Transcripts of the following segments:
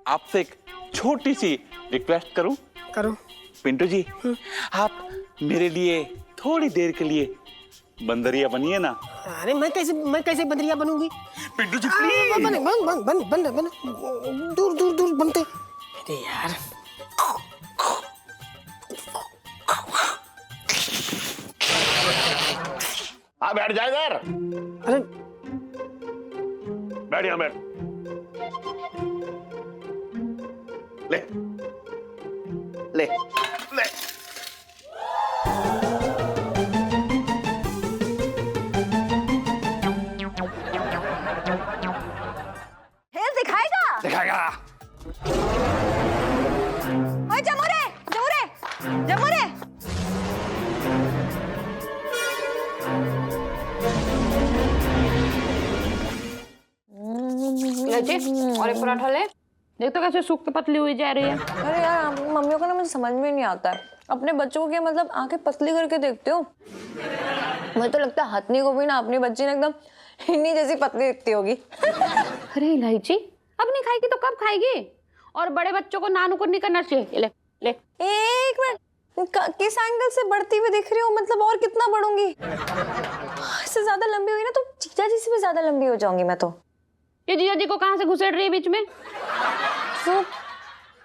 आपसे एक छोटी सी रिक्वेस्ट करूं? करो। पिंटू जी, आप मेरे लिए थोड़ी देर के लिए बंदरिया बनिए ना। अरे मैं कैसे बंदरिया बनूंगी? पिंटू जी प्लीज। बन दूर दूर दूर बनते। अरे यार हाँ बैठ जा इधर। अरे बैठ यहाँ बैठ। ले ले ले। खेल दिखाएगा? दिखाएगा। ओए जमुरे, जमुरे, जमुरे। और एक पराठा ले। देख तो कैसे सूख के पतली हुई जा रही है। अरे यार मम्मियों को ना मुझे समझ में नहीं आता है, अपने बच्चों को क्या मतलब आंखें पतली करके देखते हो? मुझे तो लगता है हथनी को भी ना अपनी बच्ची ने एकदम हिन्नी जैसी पतली दिखती होगी। अरे इलायची अब नहीं खाएगी तो कब खाएगी? और बड़े बच्चों को नानुकुर नहीं करना चाहिए। ले ले। एक मिनट, किस एंगल से बढ़ती हुई दिख रही हो? मतलब और कितना बढ़ूंगी? इससे ज्यादा लंबी हुई ना तो जीजा जी से भी ज्यादा लंबी हो जाऊंगी मैं तो। ये जीजा जी को कहाँ से घुसेड़ रही है बीच में? तो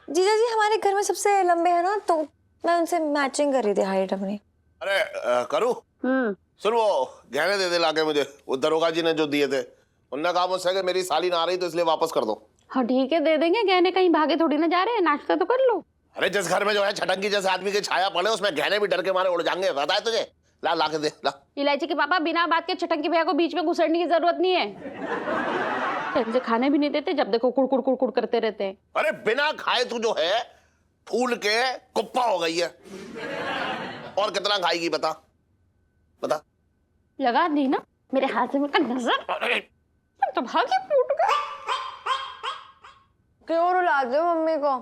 जीजा जी हमारे घर में सबसे लंबे हैं ना, तो मैं उनसे मैचिंग कर रही थी हाइट अपनी। अरे करूँ? सुन वो गहने दे दे लाके मुझे, वो दरोगा जी ने जो दिए थे। उन्होंने कहा मुझसे कि मेरी साली ना आ रही तो इसलिए वापस कर दो। हाँ ठीक है दे देंगे, गहने कहीं भागे थोड़ी ना जा रहे हैं, नाश्ता तो कर लो। अरे जिस घर में जो है छटंगी जैसे आदमी की छाया पड़े उसमें गहने भी डर के मारे उड़ जाएंगे, पता है तुझे? ला ला के दे ला। इलायची के पापा बिना बात के छटंकी भैया को बीच में घुसेड़ने की जरूरत नहीं है। इनसे खाने भी नहीं देते, जब देखो कुड़ कुड़ कुड़ कुड़ करते रहते हैं। अरे बिना खाए तू जो है फूल के कुप्पा हो गई है। और कितना खाएगी बता बता। लगा दी ना मेरे हाथ से मेरा नजर। अरे तो भागे फूट गए। क्यों रुलाते हो मम्मी को?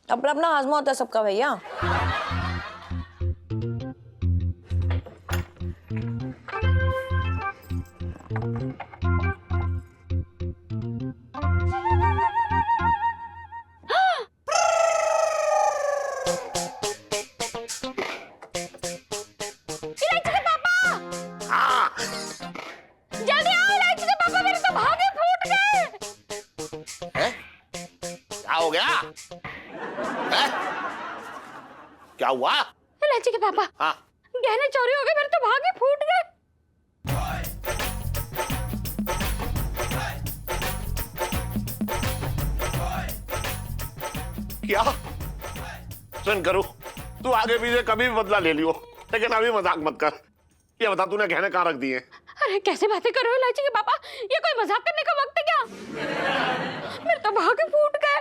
अपना अपना हाजमा होता है सबका भैया। जल्दी आओ इलायची के पापा, मेरे तो भागे फूट गए। है? क्या हो गया? है? क्या हुआ? इलायची के पापा हाँ गहने चोरी हो गए, मेरे तो भागे फूट गए। क्या? सुन करूँ, तू आगे पीछे कभी भी बदला ले लियो, लेकिन अभी मजाक मत कर। ये बता तूने गहने कहाँ रख दिए? अरे कैसे बातें कर रहे हो इलायची के पापा, ये कोई मजाक करने का वक्त है क्या? मेरे तो भागे फूट गए।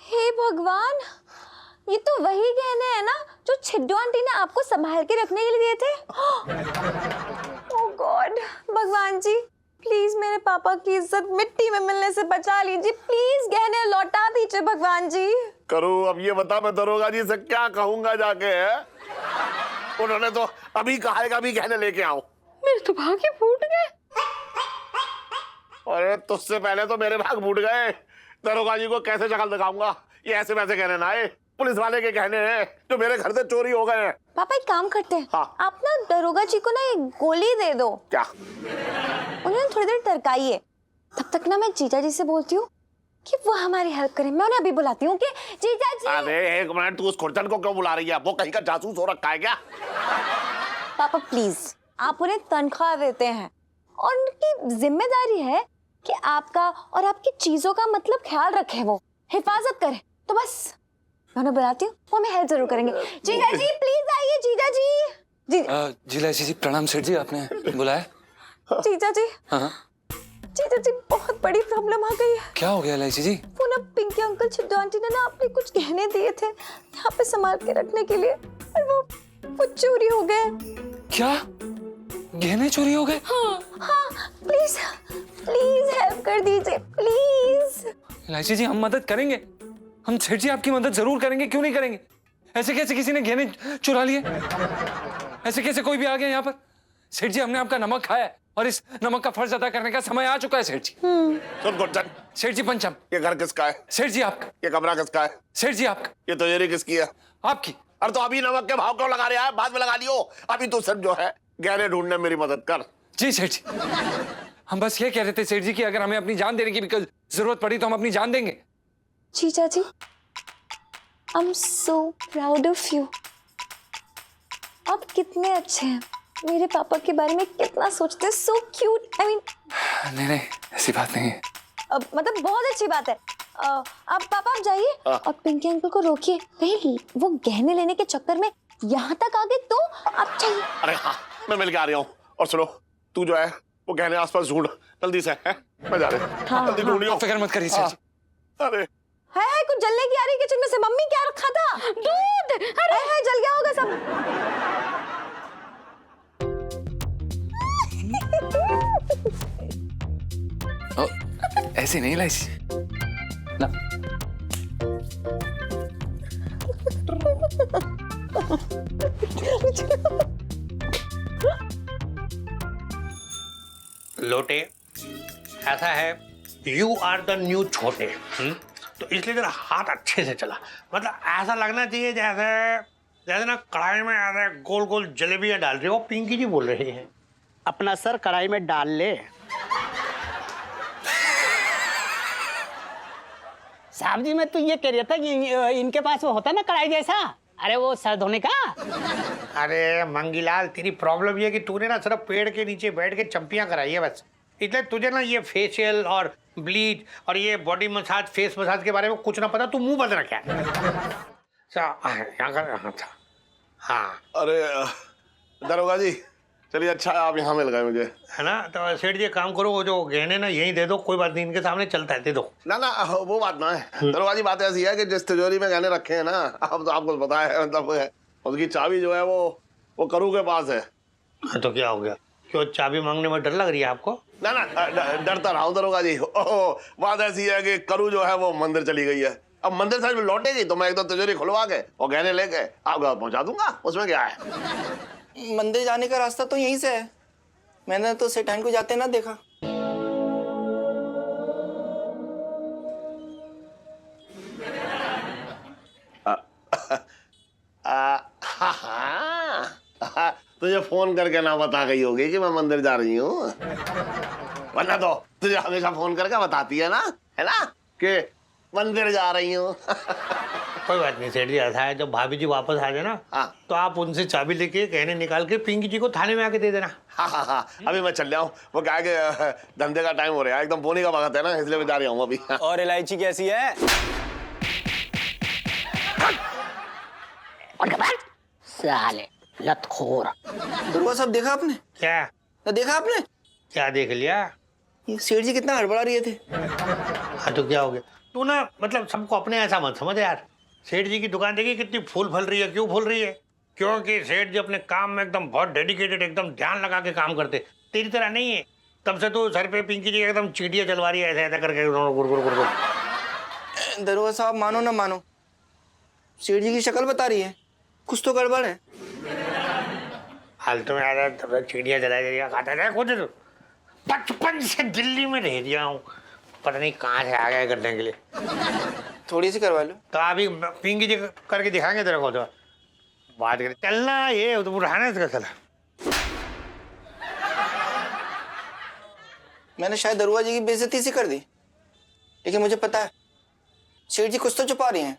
हे भगवान, ये तो वही गहने हैं ना जो छिड्डू आंटी ने आपको संभाल के रखने के लिए दिए थे। ओह गॉड, भगवान जी प्लीज मेरे पापा की इज्जत मिट्टी में मिलने से बचा लीजिए, प्लीज गहने लौटा दीजिए भगवान जी। करूँ अब ये बता मैं दरोगा जी से क्या कहूंगा जाके? है उन्होंने तो अभी कहा है कि अभी गहने लेके आओ। मेरे तो भागे फूट गए। अरे तुझसे पहले तो मेरे भाग फूट गए। दरोगा जी को कैसे शक्ल दिखाऊंगा? ये ऐसे वैसे कहने ना आए, पुलिस वाले के कहने हैं जो मेरे घर से चोरी हो गए हैं। पापा एक काम करते हैं, हाँ। आप ना दरोगा जी को ना एक गोली दे दो। क्या? उन्हें थोड़ी देर टरकाइए, तब तक ना मैं जीजा जी से बोलती हूँ कि वो हमारी हेल्प करें। मैं उन्हें अभी बुलाती हूँ कि जीजा जी। अरे एक मिनट, तू उस खुरचन को क्यों बुला रही है? वो कहीं का जासूस हो रखा है क्या? पापा प्लीज, आप उन्हें तनख्वाह देते हैं और उनकी जिम्मेदारी है कि आपका और आपकी चीजों का मतलब ख्याल रखे, वो हिफाजत करे। तो बस मैं उन्हें बुलाती हूँ, वो हमें हेल्प जरूर करेंगे। जीजा जी प्लीज आइए। जीजा जी जी इलायची जी प्रणाम। सेठ जी आपने बुलाया? जीजा जी। हाँ जीजा जी बहुत बड़ी प्रॉब्लम आ गई है। क्या हो गया इलायची जी? वो ना पिंकी अंकल छिड्डू आंटी ने ना अपने कुछ गहने दिए थे यहाँ पे संभाल के रखने के लिए, और वो चोरी हो गए। क्या गहने चोरी हो गए? हाँ प्लीज प्लीज हेल्प कर दीजिए प्लीज। इलायची जी हम मदद करेंगे, हम सेठ जी आपकी मदद जरूर करेंगे, क्यों नहीं करेंगे? ऐसे कैसे किसी ने गहने चुरा लिए? ऐसे कैसे कोई भी आ गया यहाँ पर? सेठ जी हमने आपका नमक खाया है, और इस नमक का फर्ज अदा करने का समय आ चुका है सेठ जी। सुन गुज्जन, सेठ जी पंचम। ये घर किसका है? सेठ जी आपका। ये कमरा किसका है? सेठ जी आपका। ये तिजोरी किसकी है? आपकी। अरे तो अभी नमक के भाव क्यों लगा रहा है? बाद में लगा लियो। अभी तू सिर्फ जो है गहने ढूंढने में मेरी मदद कर। जी सेठ जी, हम बस ये कह रहे थे सेठ जी कि अगर हमें अपनी जान देने की भी जरूरत पड़ी तो हम अपनी जान देंगे। जीजा जी, I am so proud of you. आप कितने अच्छे हैं, मेरे पापा के बारे में कितना सोचते हैं, सो क्यूट। आई मीन नहीं, ऐसी बात नहीं है। मतलब बहुत अच्छी बात है। आप पापा आप जाइए और पिंकी अंकल को रोकिए, कहीं वो गहने लेने के चक्कर में यहाँ तक आ गए तो आप चाहिए। अरे हाँ, मैं मिल के आ रहा हूँ। और सुनो, तू जो है वो गहने आसपास ढूंढ जल्दी से, है? मैं जा रहा हूँ। हाँ, जल्दी ढूंढियो। फिक्र मत करिए सेठ जी। अरे है कुछ जलने की आ रही किचन में से। मम्मी क्या रखा था? दूध। अरे है जल गया होगा सब। ऐसे नहीं लाइसी ना। लोटे, ऐसा है, यू आर द न्यू छोटे। तो इसलिए जरा हाथ अच्छे से चला, मतलब ऐसा लगना चाहिए जैसे जैसे ना कढ़ाई में ऐसे गोल गोल जलेबियां डाल रही हो। पिंकी जी बोल रही हैं। अपना सर कढ़ाई में डाल ले। साहब जी, मैं तो ये कह रहा था कि इनके पास वो होता है ना कढ़ाई जैसा, अरे वो सर धोने का। अरे मंगीलाल, तेरी प्रॉब्लम ये है कि तूने ना सिर्फ पेड़ के नीचे बैठ के चंपियां कराई है बस। इसलिए तुझे ना ये फेशियल और ब्लीच और ये बॉडी मसाज, फेस मसाज के बारे में कुछ ना पता। तू मुंह बंद रखा है। हाँ, अरे दरोगा जी, चलिए अच्छा है आप यहाँ मिल गए मुझे, है ना। तो सेठ जी काम करो, वो जो गहने ना यहीं दे दो, कोई बात नहीं, इनके सामने चलता है, दे दो। ना ना वो बात ना है दरोगा जी। बात ऐसी है कि जिस तिजोरी में गहने रखे हैं ना, अब तो आपको पता है, मतलब उसकी चाबी जो है वो करू के पास है। तो क्या हो गया? क्यों, चाबी मांगने में डर लग रही है आपको? ना ना डरता रहा हूँ दरोगा जी। बात ऐसी है कि करू जो है वो मंदिर चली गई है। अब मंदिर साइड में लौटेगी तो मैं एकदम तिजोरी खुलवा के और गहने लेके आपके पास पहुंचा दूंगा। उसमें क्या है? मंदिर जाने का रास्ता तो यहीं से है, मैंने तो सेठान को जाते ना देखा। तुझे फोन करके ना बता गई होगी कि मैं मंदिर जा रही हूँ, वरना तो तुझे हमेशा फोन करके बताती है ना कि मंदिर जा रही हूँ। कोई बात नहीं सेठ जी, ऐसा है जब भाभी जी वापस आ जाए ना, हाँ। तो आप उनसे चाबी लेके गहने निकाल के पिंकी जी को थाने में आके दे देना। हाँ, अभी मैं चल रहा हूँ। वो क्या है कि धंधे का टाइम हो रहा है, एकदम बोनी का वक्त है ना, इसलिए मैं जा रहा हूँ अभी। और इलायची कैसी है? साले लतखोर। दुर्गा साहब, देखा आपने? क्या? ना देखा आपने? क्या देख लिया? ये सेठ जी कितना हड़बड़ा रहे थे। हाँ तो क्या हो गया? तू ना मतलब सबको अपने ऐसा मत समझ यार। सेठ जी की दुकान देखिए कितनी फूल फल रही है। क्यों फूल रही है? क्योंकि सेठ जी अपने काम में एकदम बहुत डेडिकेटेड, एकदम ध्यान लगा के काम करते। तेरी तरह नहीं है। तब से तो सर पे पिंकी जी एकदम चींटियां चलवा रही है, ऐसा ऐसा करके गुर गुर गुर। दरोगा साहब, मानो ना मानो, सेठ जी की शक्ल बता रही है, कुछ तो गड़बड़ है। फालतू में आ रहा, चींटियां चला दिया खाता है खुद। बचपन से दिल्ली में रह दिया हूँ, पता नहीं कहाँ से आ गया करने के लिए। थोड़ी सी करवा लो। तो अभी पिंकी जी करके दिखाएंगे तेरे को, तो बात करें। चलना ये तो रहना इसका चला। मैंने शायद दरोगा जी की बेइज्जती सी कर दी, लेकिन मुझे पता है सेठ जी कुछ तो छुपा रही हैं।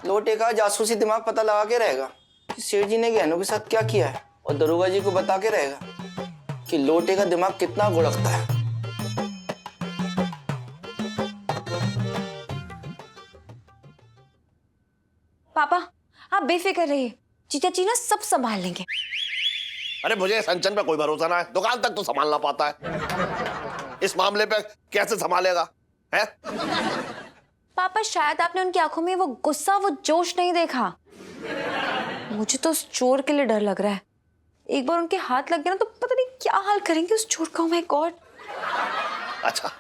लोटे का जासूसी दिमाग पता लगा के रहेगा कि सेठ जी ने गहनों के साथ क्या किया है, और दरोगा जी को बता के रहेगा कि लोटे का दिमाग कितना गुड़कता है। पापा आप बेफिक्र रहिए, जीजा जी ना सब संभाल लेंगे। अरे मुझे संचन पे कोई भरोसा ना है, दुकान तक तो संभालना पाता है, इस मामले पे कैसे संभालेगा है? पापा शायद आपने उनकी आंखों में वो गुस्सा, वो जोश नहीं देखा। मुझे तो उस चोर के लिए डर लग रहा है। एक बार उनके हाथ लग गया ना तो पता नहीं क्या हाल करेंगे उस चोर का। Oh my God. अच्छा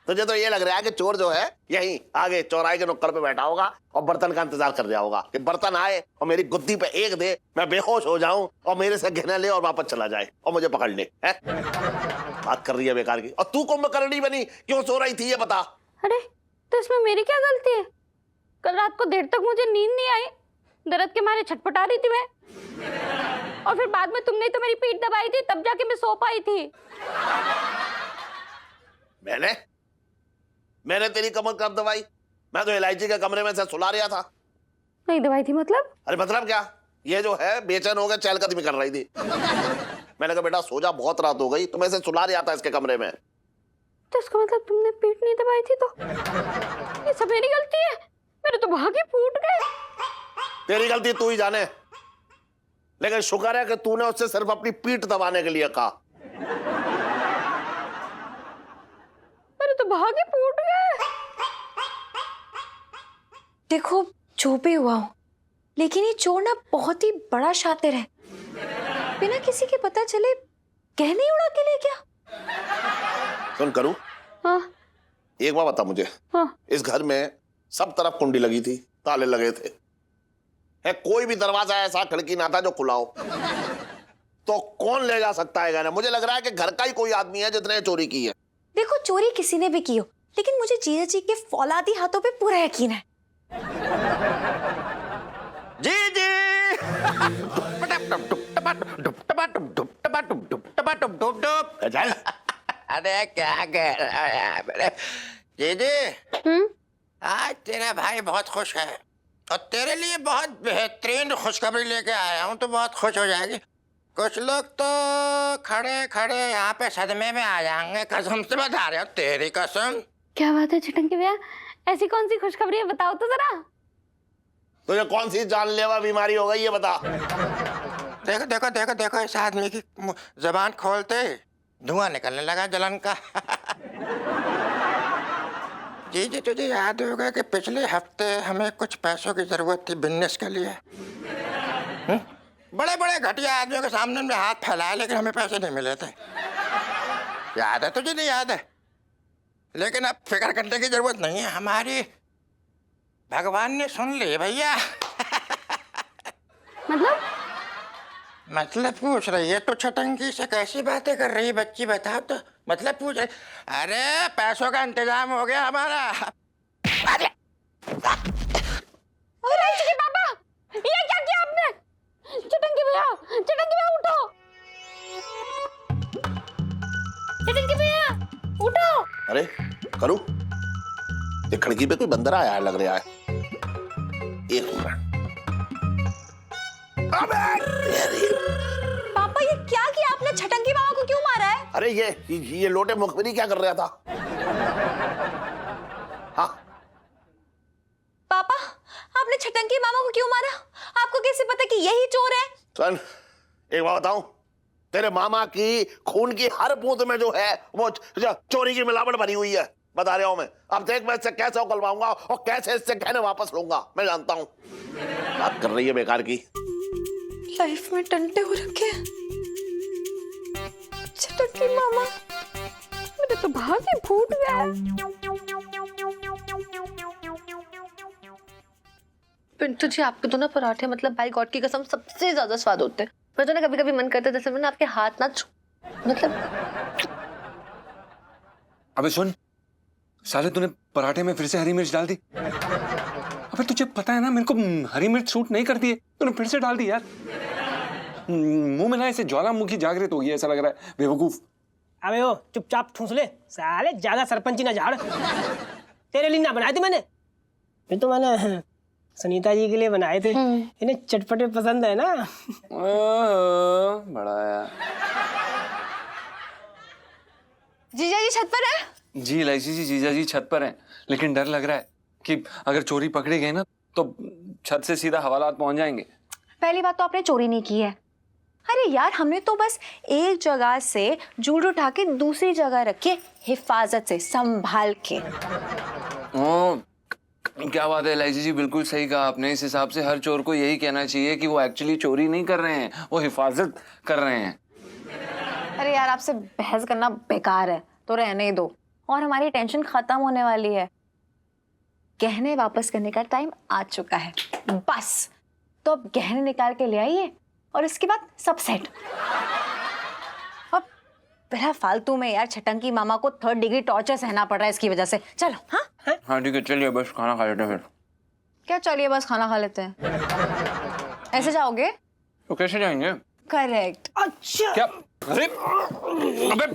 तुझे तो ये लग रहा है कि चोर जो है यहीं आगे चौराहे के नुक्कड़ पे बैठा होगा और बर्तन का इंतजार कर रहा होगा कि बर्तन आए और मेरी गुद्दी पे एक दे, मैं बेहोश हो जाऊं और मेरे से गहना ले और वापस चला जाए और मुझे पकड़ ले। बात कर रही है बेकार की। और तू कुंभकर्णी बनी, क्यों सो रही थी ये बता। अरे तो इसमें मेरी क्या गलती है? कल रात को देर तक मुझे नींद नहीं आई, दर्द के मारे छटपटा रही थी मैं, और फिर बाद में तुमने तो मेरी पीठ दबाई थी, तब जाके मैं सो पाई थी। मैंने तेरी कमर कब दबाई? मैं तो इलायची के कमरे में से सुला रहा था। नहीं दबाई थी मतलब? अरे मतलब क्या, ये जो है बेचैन हो गया, चहलकदमी कर रही थी। मैंने कहा बेटा सो जा, बहुत रात हो गई, तो मैं इसे सुला रहा था इसके कमरे में। तो इसका मतलब तुमने पीठ नहीं दबाई थी? तो ये सब मेरी गलती है? मेरे तो भागे फूट गए। तेरी गलती तू ही जाने, लेकिन शुक्र है कि तूने उससे सिर्फ अपनी पीठ दबाने के लिए कहा। मेरे तो भागे फूट गए। देखो जो भी हुआ हो, लेकिन ये चोर ना बहुत ही बड़ा शातिर है। बिना किसी के पता चले गहने उड़ा के ले गया। सुन करूं, हाँ एक बार बता मुझे, हाँ। इस घर में सब तरफ कुंडी लगी थी, ताले लगे थे, है कोई भी दरवाजा ऐसा खिड़की ना था जो खुला हो, तो कौन ले जा सकता है गहना? मुझे लग रहा है कि घर का ही कोई आदमी है जिसने चोरी की है। देखो चोरी किसी ने भी की हो, लेकिन मुझे जीजा जी के फौलादी हाथों पे पूरा यकीन है। जी जी चल। अरे क्या कह रहा है मेरे दीदी? आज तेरा भाई बहुत खुश है और तेरे लिए बहुत बेहतरीन खुशखबरी लेके आया हूँ, तो बहुत खुश हो जाएगी। कुछ लोग तो खड़े खड़े यहाँ पे सदमे में आ जाएंगे, कसम से बता रहे हो, तेरी कसम। क्या बात है छटंकी भैया, ऐसी कौन सी खुशखबरी है, बताओ तो जरा। तुझे कौन सी जानलेवा बीमारी हो गई ये बता। देखो देखो देखो देखो, इस आदमी की जबान खोलते धुआं निकलने लगा जलन का। जी जी तुझे याद होगा कि पिछले हफ्ते हमें कुछ पैसों की जरूरत थी बिजनेस के लिए। बड़े बड़े घटिया आदमियों के सामने में हाथ फैलाया, लेकिन हमें पैसे नहीं मिले थे। याद है तुझे? नहीं याद है? लेकिन अब फिक्र करने की जरूरत नहीं है, हमारी भगवान ने सुन ली भैया। मतलब पूछ रही है तो छटंकी से कैसी बातें कर रही है बच्ची, बताओ तो। मतलब पूछ रही, अरे पैसों का इंतजाम हो गया हमारा। अरे पापा, ये क्या किया आपने? छटंकी भैया उठो। छटंकी भैया उठो। अरे करूं, ये खिड़की पे कोई बंदर आया है लग रहा है। एक मिनट। पापा ये क्या किया आपने? छटंकी मामा को क्यों मारा है? अरे ये लोटे मुखबिरी क्या कर रहा था? हाँ पापा आपने छटंकी मामा को क्यों मारा? आपको कैसे पता कि यही चोर है? सुन, एक बात बताऊं, तेरे मामा की खून की हर बूंद में जो है वो चोरी की मिलावट भरी हुई है, बता रहा हूं मैं। अब देख मैं इससे कैसे उकलवाऊंगा और कैसे इससे गहने वापस लूंगा, मैं जानता हूं। बात कर रही है बेकार की। लाइफ में टंटे हो रखे हैं। छटंकी मामा मेरे तो भागे फूट गया। पिंटू जी आपके तो ना पराठे मतलब बाय गॉड की कसम सबसे ज्यादा स्वाद होते हैं। मुझे ना कभी कभी मन करता है जैसे मैं ना आपके हाथ ना मतलब। अबे सुन साले, तूने पराठे में फिर से हरी मिर्च डाल दी। अबे तुझे पता है ना मेरे को हरी मिर्च सूट नहीं करती है, तूने फिर से डाल दी यार। मुंह में ना ऐसे ज्वालामुखी जागृत हो गई, ऐसा लग रहा है, बेवकूफ। अबे ओ चुपचाप ठूस ले साले, ज्यादा सरपंची ना झाड़। तेरे लिए ना बनाए थे मैंने, फिर तो मैंने सुनीता जी के लिए बनाए थे। इन्हें चटपटे पसंद है ना। बड़ा यार। जीजा जी छत पर है? जी इलायची जी, जीजा जी छत पर हैं, लेकिन डर लग रहा है कि अगर चोरी पकड़ी गई ना तो छत से सीधा हवालात पहुंच जाएंगे। पहली बात तो आपने चोरी नहीं की है। अरे यार हमने तो बस एक जगह से जूड़ उठा के दूसरी जगह रखे, हिफाजत से संभाल के। क्या बात है इलायची जी, बिल्कुल सही कहा आपने। इस हिसाब से हर चोर को यही कहना चाहिए कि वो एक्चुअली चोरी नहीं कर रहे हैं, वो हिफाजत कर रहे हैं। अरे यार आपसे बहस करना बेकार है, तो रहने दो। और हमारी टेंशन खत्म होने वाली है। गहने वापस करने का टाइम आ चुका है बस। तो अब गहने निकाल के ले आइए और इसके बाद सब सेट। अब बिना फालतू में यार छटंकी मामा को 3rd डिग्री टॉर्चर सहना पड़ रहा है इसकी वजह से। चलो। हाँ हाँ ठीक है, चलिए बस खाना खा लेते हैं फिर। क्या चलिए बस खाना खा लेते हैं? ऐसे जाओगे? तो कैसे जाएंगे? करेक्ट। अच्छा क्या? अरे अबे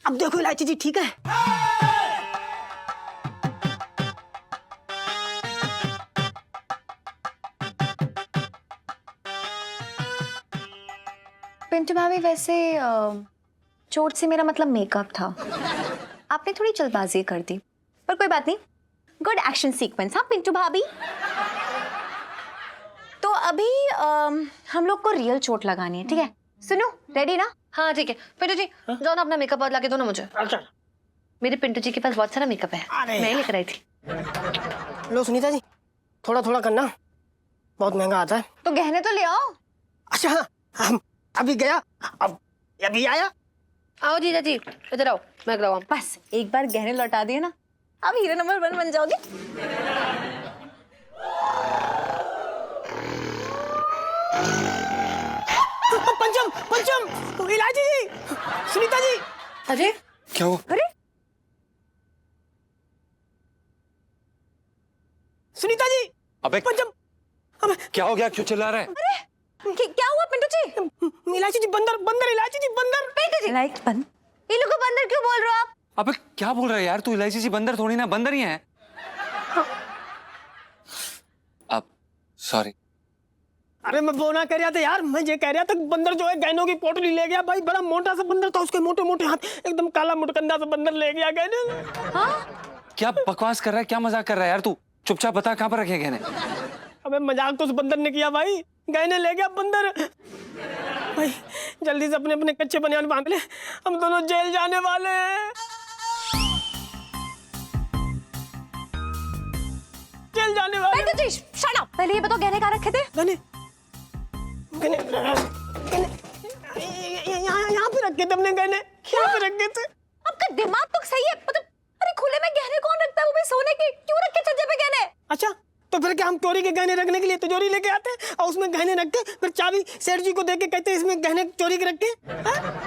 अब देखो इलायची जी ठीक है। पिंटू भाभी वैसे चोट से मेरा मतलब मेकअप था। आपने थोड़ी जल्दबाजी कर दी, पर कोई बात नहीं। Good action sequence. हाँ पिंटू भाभी। तो अभी हम लोग को रियल चोट लगानी है, ठीक है? सुनो, रेडी ना? हाँ ठीक है। पिंटू जी जाओ ना, अपना मेकअप और लाके दो ना मुझे। अच्छा मेरे पिंटू जी के पास बहुत सारा मेकअप है, अरे मैं ही लेकर आई थी। लो सुनीता जी, थोड़ा थोड़ा करना, बहुत महंगा आता है। तो गहने तो ले आओ। अच्छा हाँ, हम अभी गया, अब अभी आया। आओ जीजा जी इधर आओ, मैं कराऊँ। बस एक बार गहने लौटा दिए ना, अब हीरो नंबर 1 बन जाओगे। पंचम पंचम, इलायची जी, सुनीता जी। अरे क्या हुआ? अरे सुनीता जी, अबे पंचम, अबे क्या हो गया? क्यों चिल्ला रहा है? क्या हुआ पिंटू जी? इलायची जी, बंदर बंदर, इलायची जी बंदर। पिंटू जी लाइट बंद। ये लोग को बंदर क्यों बोल रहे हो आप? अबे क्या बोल रहा है यार तू? इलायची जी बंदर थोड़ी ना, बंदर ही है। अब सॉरी। अरे मैं वो ना कह रहा था यार, मैं ये कह रहा था बंदर जो है गहनों की पोटली ले गया भाई। बड़ा मोटा सा बंदर था, उसके मोटे मोटे हाथ, एकदम काला मुटकंदा सा बंदर ले गया गहने। हाँ क्या बकवास कर रहा है? क्या मजाक कर रहा है यार तू? चुपचाप बता कहाँ पर रखे गहने? अबे मजाक तो उस बंदर ने किया भाई, गहने ले गया बंदर। भाई जल्दी से अपने अपने कच्चे बनियान बांध ले, हम दोनों जेल जाने वाले हैं। जेल जाने वाले। Pintu ji shut up. पहले ये बताओ गहने कहाँ रखे थे? गहने गहने गहने यहाँ पे रखे थे हमने गहने, यहाँ पे रखे थे। आपका दिमाग तो सही है, मतलब अरे खुले में गहने कौन रखता है, वो भी सोने के? क्यों रखे छज्जे पे गहने? अच्छा तो फिर क्या हम चोरी के गहने रखने के लिए तिजोरी लेके आते हैं और उसमें गहने रख के फिर चाबी सेठ जी को दे के कहते हैं इसमें गहने चोरी के रख के?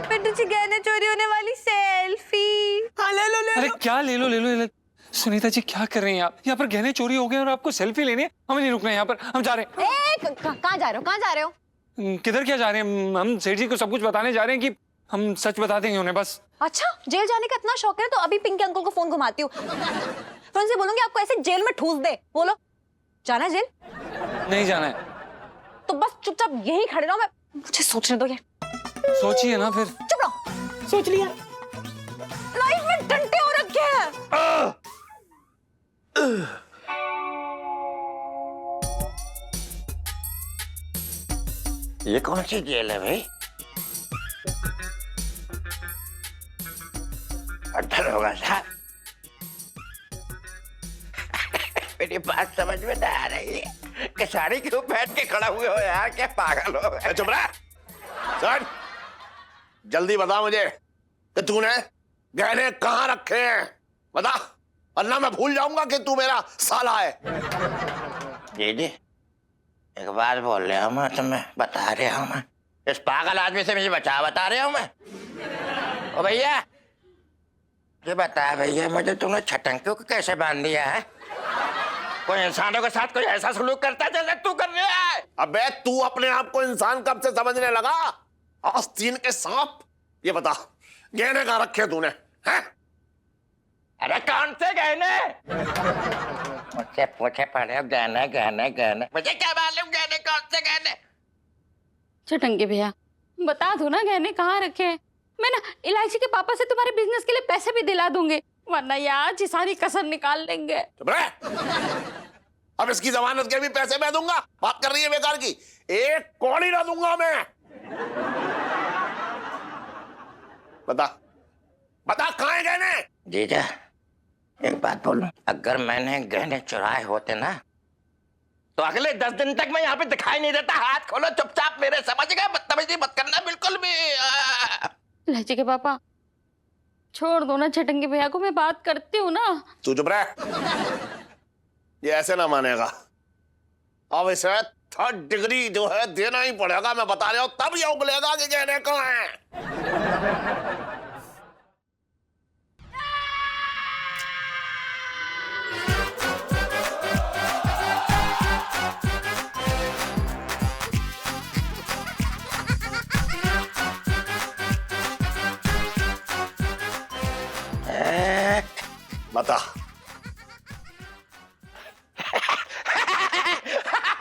पिंटू जी गहने चोरी होने वाली सेल्फी। हाँ ले लो ले अरे लो। क्या ले लो ले लो ले लो। सुनीता जी क्या कर रही हैं आप? यहाँ पर गहने चोरी हो गए और आपको सेल्फी लेनी है? हमें नहीं रुकना है यहाँ पर, हम जा रहे हैं। कहाँ जा रहे हो? कहाँ जा रहे हो? किधर क्या जा रहे हैं? हम सेठ जी को सब कुछ बताने जा रहे हैं कि हम सच बता देंगे उन्हें बस। अच्छा जेल जाने का इतना शौक है तो अभी पिंकी अंकल को फोन घुमाती हूँ, फिर उनसे बोलूंगी आपको ऐसे जेल में ठूस दे। बोलो जाना है जेल? नहीं जाना है। तो बस चुपचाप यहीं खड़े रहो, मैं मुझे सोचने दो यार। सोचिए ना फिर। चुप रहो। सोच लिया। लाइफ में डंडे हो रखे हैं। ये कौन सी जेल है भाई? अठर होगा साहब। मेरी बात समझ में नहीं आ रही है कि साड़ी क्यों पहन के खड़ा हुए हो यार? क्या पागल हो गए? चुप रहा। सर जल्दी बता मुझे कि तूने गहने कहाँ रखे हैं, बता, वरना मैं भूल जाऊंगा कि तू मेरा साला है। जी एक बात बोल रहा हूँ मैं, तुम्हें बता रहा हूँ मैं, इस पागल आदमी से मुझे बता रहा हूँ मैं। ओ भैया ये बता भैया मुझे, तुमने छटंकियों को कैसे बांध दिया है? कोई इंसानों के साथ कोई ऐसा सलूक करता है जैसे तू कर रहा है? अबे तू अपने आप को इंसान कब से समझने लगा? आस्तीन के सांप। ये बता गहने कहाँ रखे तूने हैं? अरे कौन से गहने? मुझसे पूछे पड़े गहने गहने गहने, मुझे क्या मालूम गहने कौन से गहने? छटंगे भैया बता दो ना गहने कहाँ रखे हैं। मैं ना इलायची के पापा से तुम्हारे बिजनेस के लिए पैसे भी दिला दूंगे, वरना यार जी सारी कसर निकाल लेंगे। चुप रह। अब इसकी जमानत के भी पैसे मैं दूंगा? बात कर रही है बेकार की। एक कौड़ी ना दूंगा मैं। बता बता कहाँ है गहने? जीजा एक बात बोलूं, अगर मैंने गहने चुराए होते ना तो अगले 10 दिन तक मैं यहाँ पे दिखाई नहीं देता। हाथ खोलो चुपचाप मेरे, समझ गए? बदतमीजी मत करना बिल्कुल भी। लहजे के पापा छोड़ दो ना छटंगे भैया को, मैं बात करती हूँ ना। तू चुप रह, ये ऐसे ना मानेगा। अब इसे 3rd डिग्री जो है देना ही पड़ेगा, मैं बता रहा हूं, तब ये उगलेगा कि कहने को है। बता।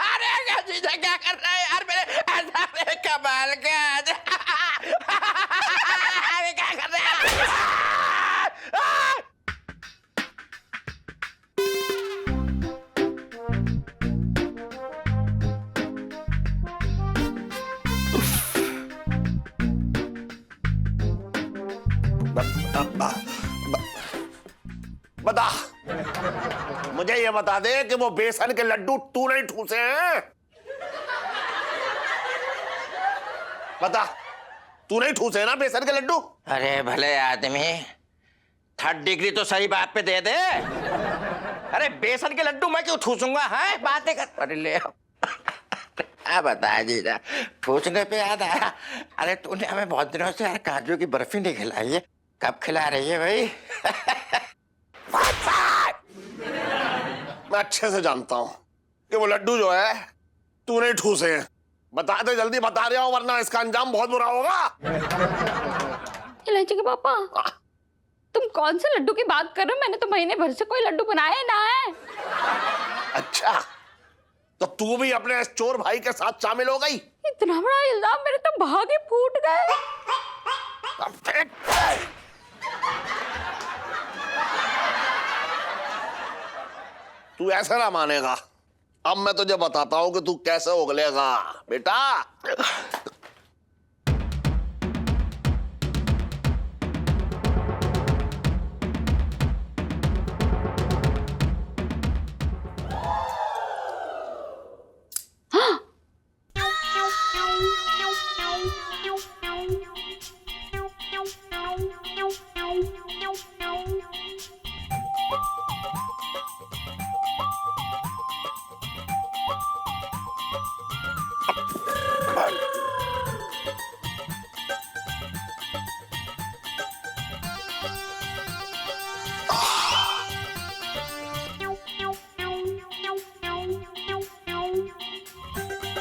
अरे जीजा क्या कर रहा है यार मेरे? अरे कमाल का। अरे क्या कर रहे हैं? बता, मुझे ये बता दे कि वो बेसन के लड्डू तू नहीं ठूसे हैं? बता, तू नहीं ठूसे ना बेसन के लड्डू? अरे भले आदमी, 3rd डिग्री तो सही बात पे दे दे। अरे बेसन के लड्डू मैं क्यों ठूसूंगा? है बातें कर। अरे ले क्या बता जीजा, ठूसने पे याद आया। अरे तूने हमें बहुत दिनों से यार काजू की बर्फी नहीं खिलाई है, कब खिला रही है भाई? मैं अच्छे से जानता हूं कि वो लड्डू जो है तू नहीं ठूसे हैं। बता दे जल्दी, बता रहा हूं, वरना इसका अंजाम बहुत बुरा होगा। लहजे के पापा तुम कौन से लड्डू की बात कर रहे हो? मैंने तो महीने भर से कोई लड्डू बनाया ना है। अच्छा, तो तू भी अपने इस चोर भाई के साथ शामिल हो गई? इतना बड़ा इल्जाम, मेरे तो भागे फूट गए। तू ऐसा ना मानेगा। अब मैं तुझे बताता हूं कि तू कैसे उगलेगा बेटा।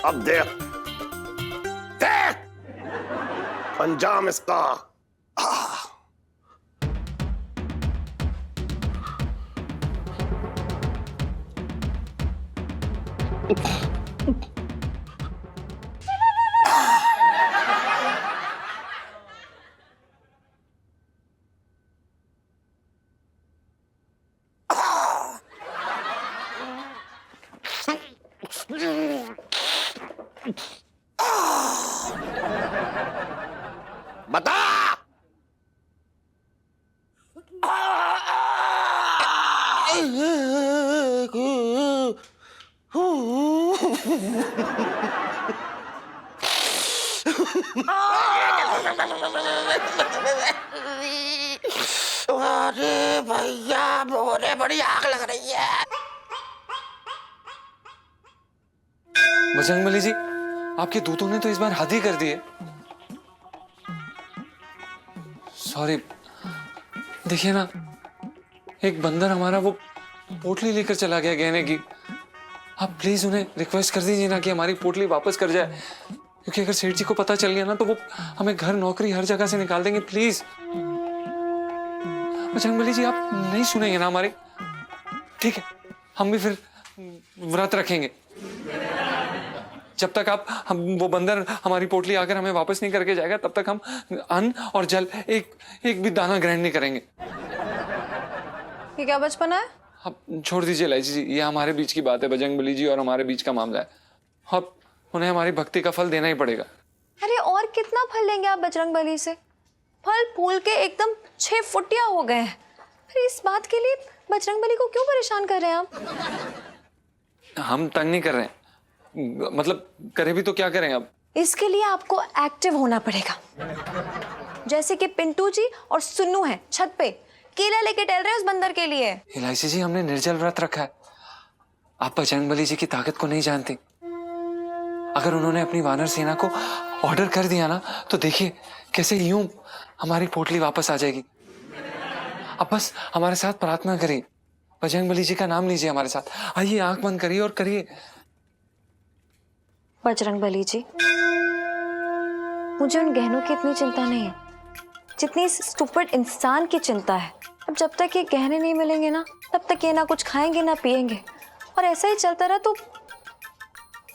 अब देख देख अंजाम इसका। बता। अरे भैया मोरे बड़ी आग लग रही है। बजरंगबली जी, आपके दूतों ने तो इस बार हद ही कर दी है। सॉरी। देखिए ना, एक बंदर हमारा वो पोटली लेकर चला गया गहने की। आप प्लीज उन्हें रिक्वेस्ट कर दीजिए ना कि हमारी पोटली वापस कर जाए, क्योंकि अगर सेठ जी को पता चल गया ना तो वो हमें घर नौकरी हर जगह से निकाल देंगे। प्लीज बजरंगबली जी, आप नहीं सुनेंगे ना हमारी? ठीक है, हम भी फिर व्रत रखेंगे। जब तक हम वो बंदर हमारी पोटली आकर हमें वापस नहीं करके जाएगा, तब तक हम अन्न और जल एक भी दाना ग्रहण नहीं करेंगे। ये क्या बचपना है? आप छोड़ दीजिए लाइची जी, ये हमारे बीच की बात है। बजरंगबली जी और हमारे बीच का मामला है। अब उन्हें हमारी भक्ति का फल देना ही पड़ेगा। अरे और कितना फल लेंगे आप बजरंगबली से? फल फूल के एकदम 6 फुटिया हो गए हैं। फिर इस बात के लिए बजरंगबली को क्यों परेशान कर रहे हैं आप? हम तंग नहीं कर रहे हैं, मतलब करे भी तो क्या करें अब? इसके लिए आपको एक्टिव होना पड़ेगा। जैसे कि पिंटू जी और सुन्नू हैं छत पे केला लेके टहल रहे हैं उस बंदर के लिए। इलायची जी, हमने निर्जल व्रत रखा है। आप बजरंगबली जी की ताकत को नहीं जानती। अगर उन्होंने अपनी वानर सेना को ऑर्डर कर दिया ना, तो देखिए कैसे यूं हमारी पोटली वापस आ जाएगी। अब बस हमारे साथ प्रार्थना करिए, बजरंगबली जी का नाम लीजिए हमारे साथ। आइए, आंख बंद करिए और करिए। बजरंगबली जी, मुझे उन गहनों की इतनी चिंता नहीं है जितनी इस स्टूपिड इंसान की चिंता है। अब जब तक ये गहने नहीं मिलेंगे ना, तब तक ये ना कुछ खाएंगे ना पिएंगे, और ऐसा ही चलता रहा तो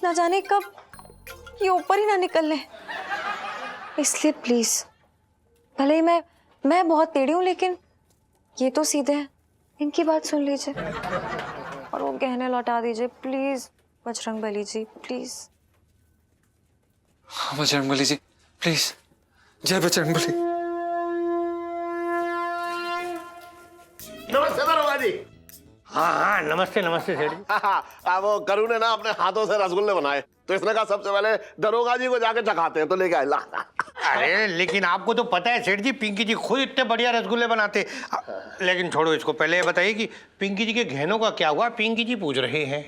ना जाने कब ये ऊपर ही ना निकल ले। इसलिए प्लीज, भले ही मैं बहुत टेढ़ी हूं, लेकिन ये तो सीधे हैं, इनकी बात सुन लीजिए और वो गहने लौटा दीजिए please. Bajrangbali ji please. Bajrangbali ji please, जय बजरंगबली। नमस्ते दरोगा जी। हाँ हाँ, नमस्ते नमस्ते सेठ जी। वो करू ने ना अपने हाथों से रसगुल्ले बनाए, तो इसने कहा सबसे पहले दरोगा जी को जाके चखाते हैं, तो लेके आए ला। अरे लेकिन आपको तो पता है सेठ जी, पिंकी जी खुद इतने बढ़िया रसगुल्ले बनाते। लेकिन छोड़ो इसको, पहले ये बताइए कि पिंकी जी के गहनों का क्या हुआ? पिंकी जी पूछ रहे हैं।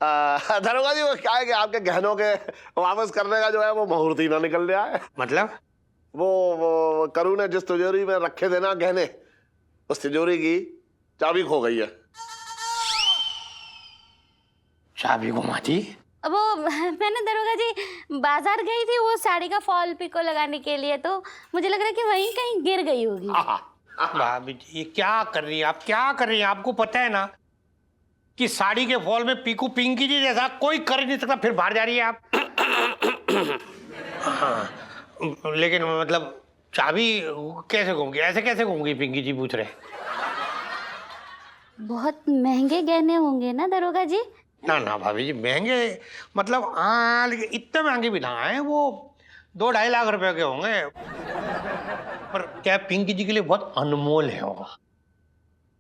दरोगा जी, वो क्या है कि आपके गहनों के वापस करने का जो है वो मुहूर्त ही ना निकल रहा है। मतलब? वो करू ने जिस तिजोरी में रखे थे ना गहने, उस तिजोरी की चाबी खो गई है। चाबी गुमा दी? वो मैंने दरोगा जी बाजार गई थी वो साड़ी का फॉल पिको लगाने के लिए, तो मुझे लग रहा है कि वहीं कहीं गिर गई होगी। भाभी जी, ये क्या कर रही हैं आप? क्या कर रही हैं? आपको पता है ना कि साड़ी के फॉल में पीकू पिंकी जी जैसा कोई कर ही नहीं सकता, फिर बाहर जा रही है आप। हाँ, लेकिन मतलब चाबी कैसे घूमगी? ऐसे कैसे घूमगी? पिंकी जी पूछ रहे। बहुत महंगे गहने होंगे ना दरोगा जी? ना ना भाभी जी, महंगे मतलब हाँ, लेकिन इतने महंगे भी ना है, वो 2-2.5 लाख रुपए के होंगे। पर क्या पिंकी जी के लिए बहुत अनमोल है वो।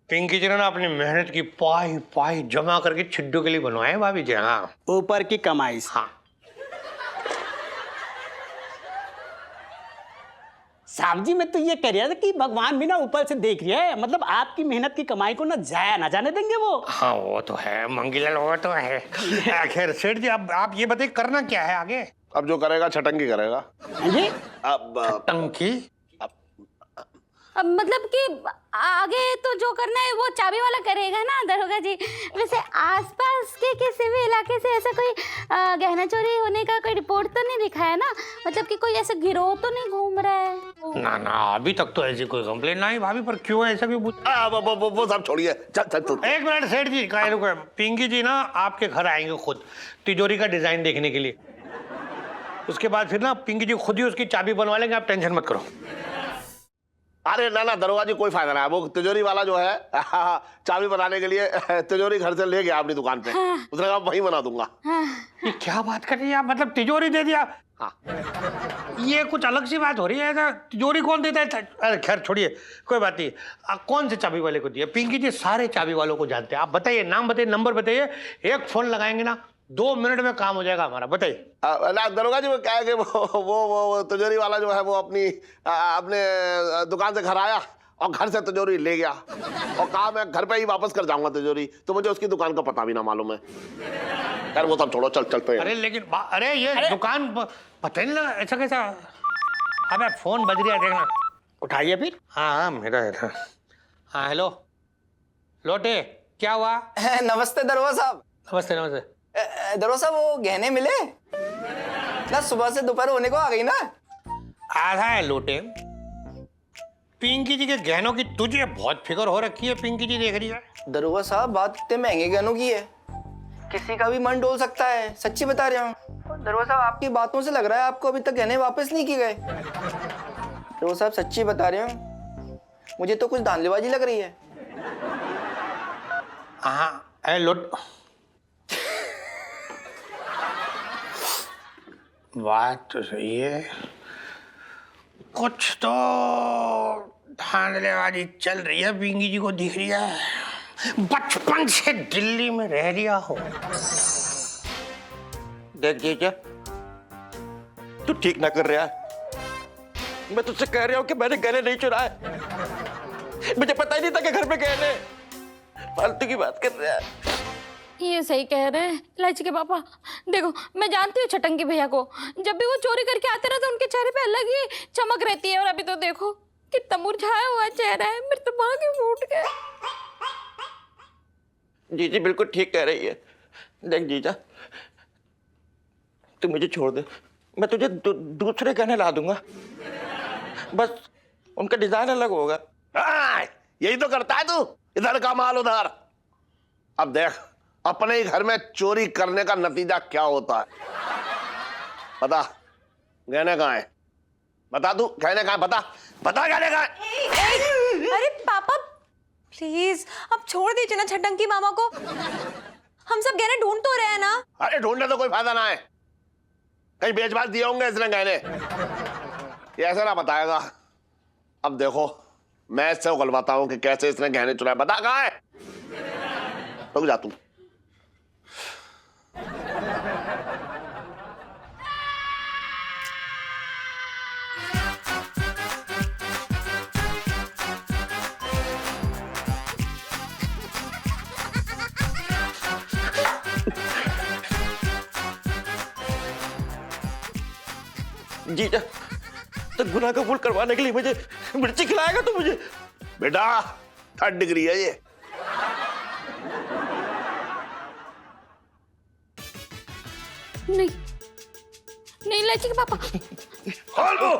पिंकी जी ने ना अपनी मेहनत की पाई पाई जमा करके छिड्डू के लिए बनवाए भाभी जी। हाँ, ऊपर की कमाई। हाँ। साहब जी, मैं तो ये कह रहा था कि भगवान भी ना ऊपर से देख रहा है, मतलब आपकी मेहनत की कमाई को ना जाया ना जाने देंगे वो। हाँ वो तो है मंगीलाल, वो तो है। खैर सेठ जी, अब आप ये बताइए करना क्या है आगे? अब जो करेगा छटंगी करेगा। जी? अब टंकी? अब मतलब कि आगे तो जो करना है वो चाबी वाला करेगा ना दरोगा जी। वैसे आसपास के किसी भी इलाके से ऐसा कोई गहना चोरी होने का कोई रिपोर्ट तो नहीं दिखा है ना? मतलब कि कोई ऐसा गिरोह तो नहीं घूम रहा है? ना ना, अभी तक तो ऐसी कोई कंप्लेन नहीं भाभी, पर क्यों ऐसा क्यों पूछ? वो सब छोड़िए, चल चल चल। एक मिनट सेठ जी, कहीं रुको। पिंकी जी ना आपके घर आएंगे खुद तिजोरी का डिजाइन देखने के लिए। उसके बाद फिर ना पिंकी जी खुद ही उसकी चाबी बनवा लेंगे, आप टेंशन मत करो। अरे ना ना दरोगा जी, कोई फायदा ना है। वो तिजोरी वाला जो है चाबी बनाने के लिए तिजोरी घर से ले गया अपनी दुकान पे। उसने कहा वहीं बना दूंगा। ये क्या बात कर रही है आप? मतलब तिजोरी दे दिया? हाँ। ये कुछ अलग सी बात हो रही है। ऐसा तिजोरी कौन देता है? अरे खैर छोड़िए, कोई बात नहीं। कौन से चाबी वाले को दिया? पिंकी जी सारे चाबी वालों को जानते हैं। आप बताइए, नाम बताइए, नंबर बताइए, एक फोन लगाएंगे ना 2 मिनट में काम हो जाएगा हमारा। बताइए। दरोगा जी, वो क्या है कि वो तिजोरी वाला जो है वो अपने दुकान से घर आया और घर से तिजोरी ले गया और कहा मैं घर पे ही वापस कर जाऊंगा तिजोरी, तो मुझे उसकी दुकान का पता भी ना मालूम है। यार वो सब छोड़ो, चल चलते हैं। अरे लेकिन अरे ये दुकान पता नहीं लगा, ऐसा कैसा? अबे फोन बज रहा है, देखना। उठाइए फिर। हाँ मेरा है। हाँ हेलो लोटे, क्या हुआ? नमस्ते दरोगा साहब। नमस्ते नमस्ते। दरोगा साहब, वो गहने मिले ना? सुबह से दोपहर होने को आ गई ना। आधा है लोटे, पिंकी जी के गहनों की तुझे बहुत फिक्र हो रखी है। पिंकी जी देख रही है। दरोगा साहब, बात इतने महंगे गहनों की है, किसी का भी मन डोल सकता है। सच्ची बता रहा हूँ दरोगा साहब, आपकी बातों से लग रहा है आपको अभी तक गहने वापस नहीं किए गए। दरोगा साहब सच्ची बता रहे हूँ, मुझे तो कुछ धांधलीबाजी लग रही है। हाँ अरे लोट, बात तो सही है, कुछ तो धांधलेबाजी चल रही है। पिंकी जी को दिख रही है। बचपन से दिल्ली में रह रिया हो। देख जीजा, तू ठीक ना कर रहा है। मैं तुझसे कह रहा हूं कि मैंने गहने नहीं चुराए। मुझे पता ही नहीं था कि घर में गहने। फालतू की बात कर रहा है। ये सही कह रहे हैं इलायची के पापा। देखो मैं जानती हूँ छटंकी भैया को, जब भी वो चोरी करके आते ना तो उनके चेहरे पे अलग ही चमक रहती है, और अभी तो देखो कितना मुरझाया हुआ चेहरा है। मेरे तो भाग ही फूट गए। जीजी बिल्कुल ठीक कह रही है। देख जीजा, तू मुझे छोड़ दे, मैं तुझे दूसरे गहने ला दूंगा, बस उनका डिजाइन अलग होगा। यही तो करता है तू, इधर का माल उधर। अब देख अपने ही घर में चोरी करने का नतीजा क्या होता है। बता गहने कहाँ है? बता तू गहने कहाँ है? बता बता गहने कहाँ है? अरे पापा प्लीज अब छोड़ दीजिए ना छटंकी मामा को। हम सब गहने ढूंढ तो रहे हैं ना। अरे ढूंढने तो कोई फायदा ना है, कहीं बेच बाच दिए होंगे इसने गहने। ये ऐसे ना बताएगा। अब देखो मैं इससे उगलवाता हूं कि कैसे इसने गहने चुराए। बता कहाँ है? रुक जा तू। जीजा, तो गुनाह कबूल करवाने के लिए मुझे मिर्ची खिलाएगा तू मुझे? बेटा 3rd डिग्री है ये। नहीं नहीं इलायची के पापा। खोल वो,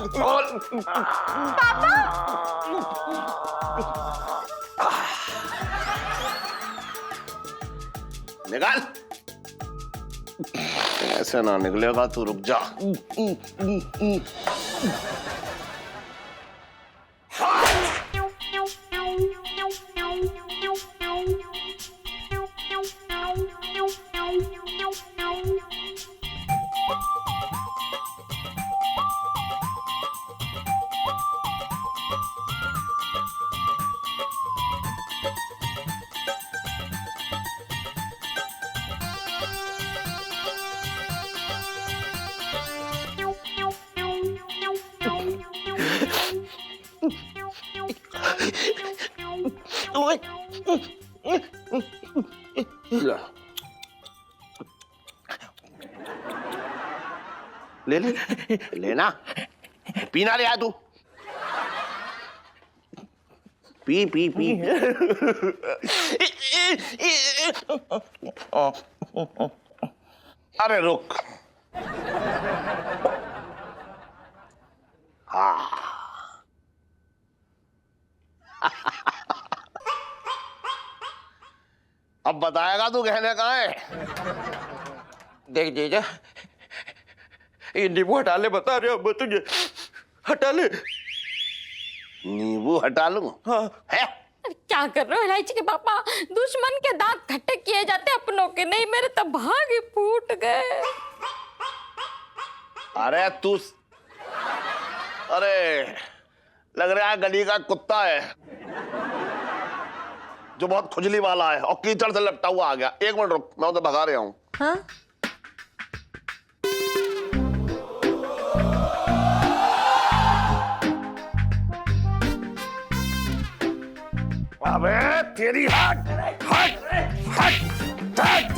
खोल। निकाल। ऐसे ना निकलेगा तू, रुक जा। ले ले लेना, पीना ले आ तू। P P P. अरे रुक। हाँ अब बताएगा तू गहने कहाँ है? देख जीजा, ये नींबू हटा ले, बता रहे हो मैं तुझे। हटा ले। नींबू हटा लूं? हाँ। है? क्या कर रहे हो इलायची के पापा? दुश्मन के दांत खट्टे किए जाते अपनों के नहीं। मेरे तो भाग ही फूट गए। अरे तू, अरे लग रहा है गली का कुत्ता है जो बहुत खुजली वाला है और कीचड़ से लपटा हुआ आ गया। 1 मिनट रुक, मैं उधर भगा रहा हूं। हाँ? अबे तेरी हट हट हट हट,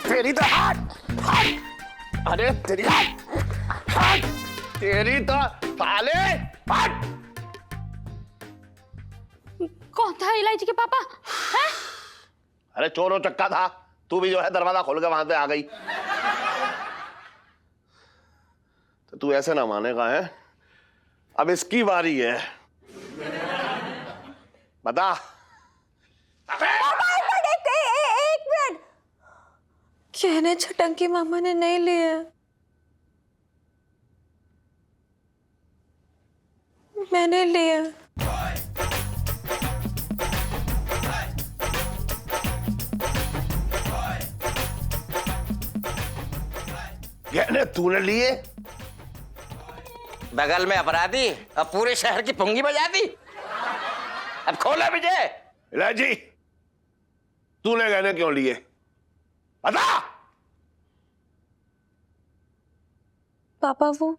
तेरी तो हट। अरे तेरी हट तेरी तो साले हट। कौन था इलायची के पापा? हैं? अरे चोरों चक्का था, तू भी जो है दरवाजा खोल के वहां पे आ गई। तो तू ऐसे ना मानेगा है। अब इसकी बारी है, बता। एक मिनट, कहने छटंकी मामा ने नहीं लिए। मैंने लिए। गहने तूने लिए? बगल में अपराधी अब पूरे शहर की पुंगी बजा दी। अब खोला विजय। इलायची तूने गहने क्यों लिए? बता। पापा वो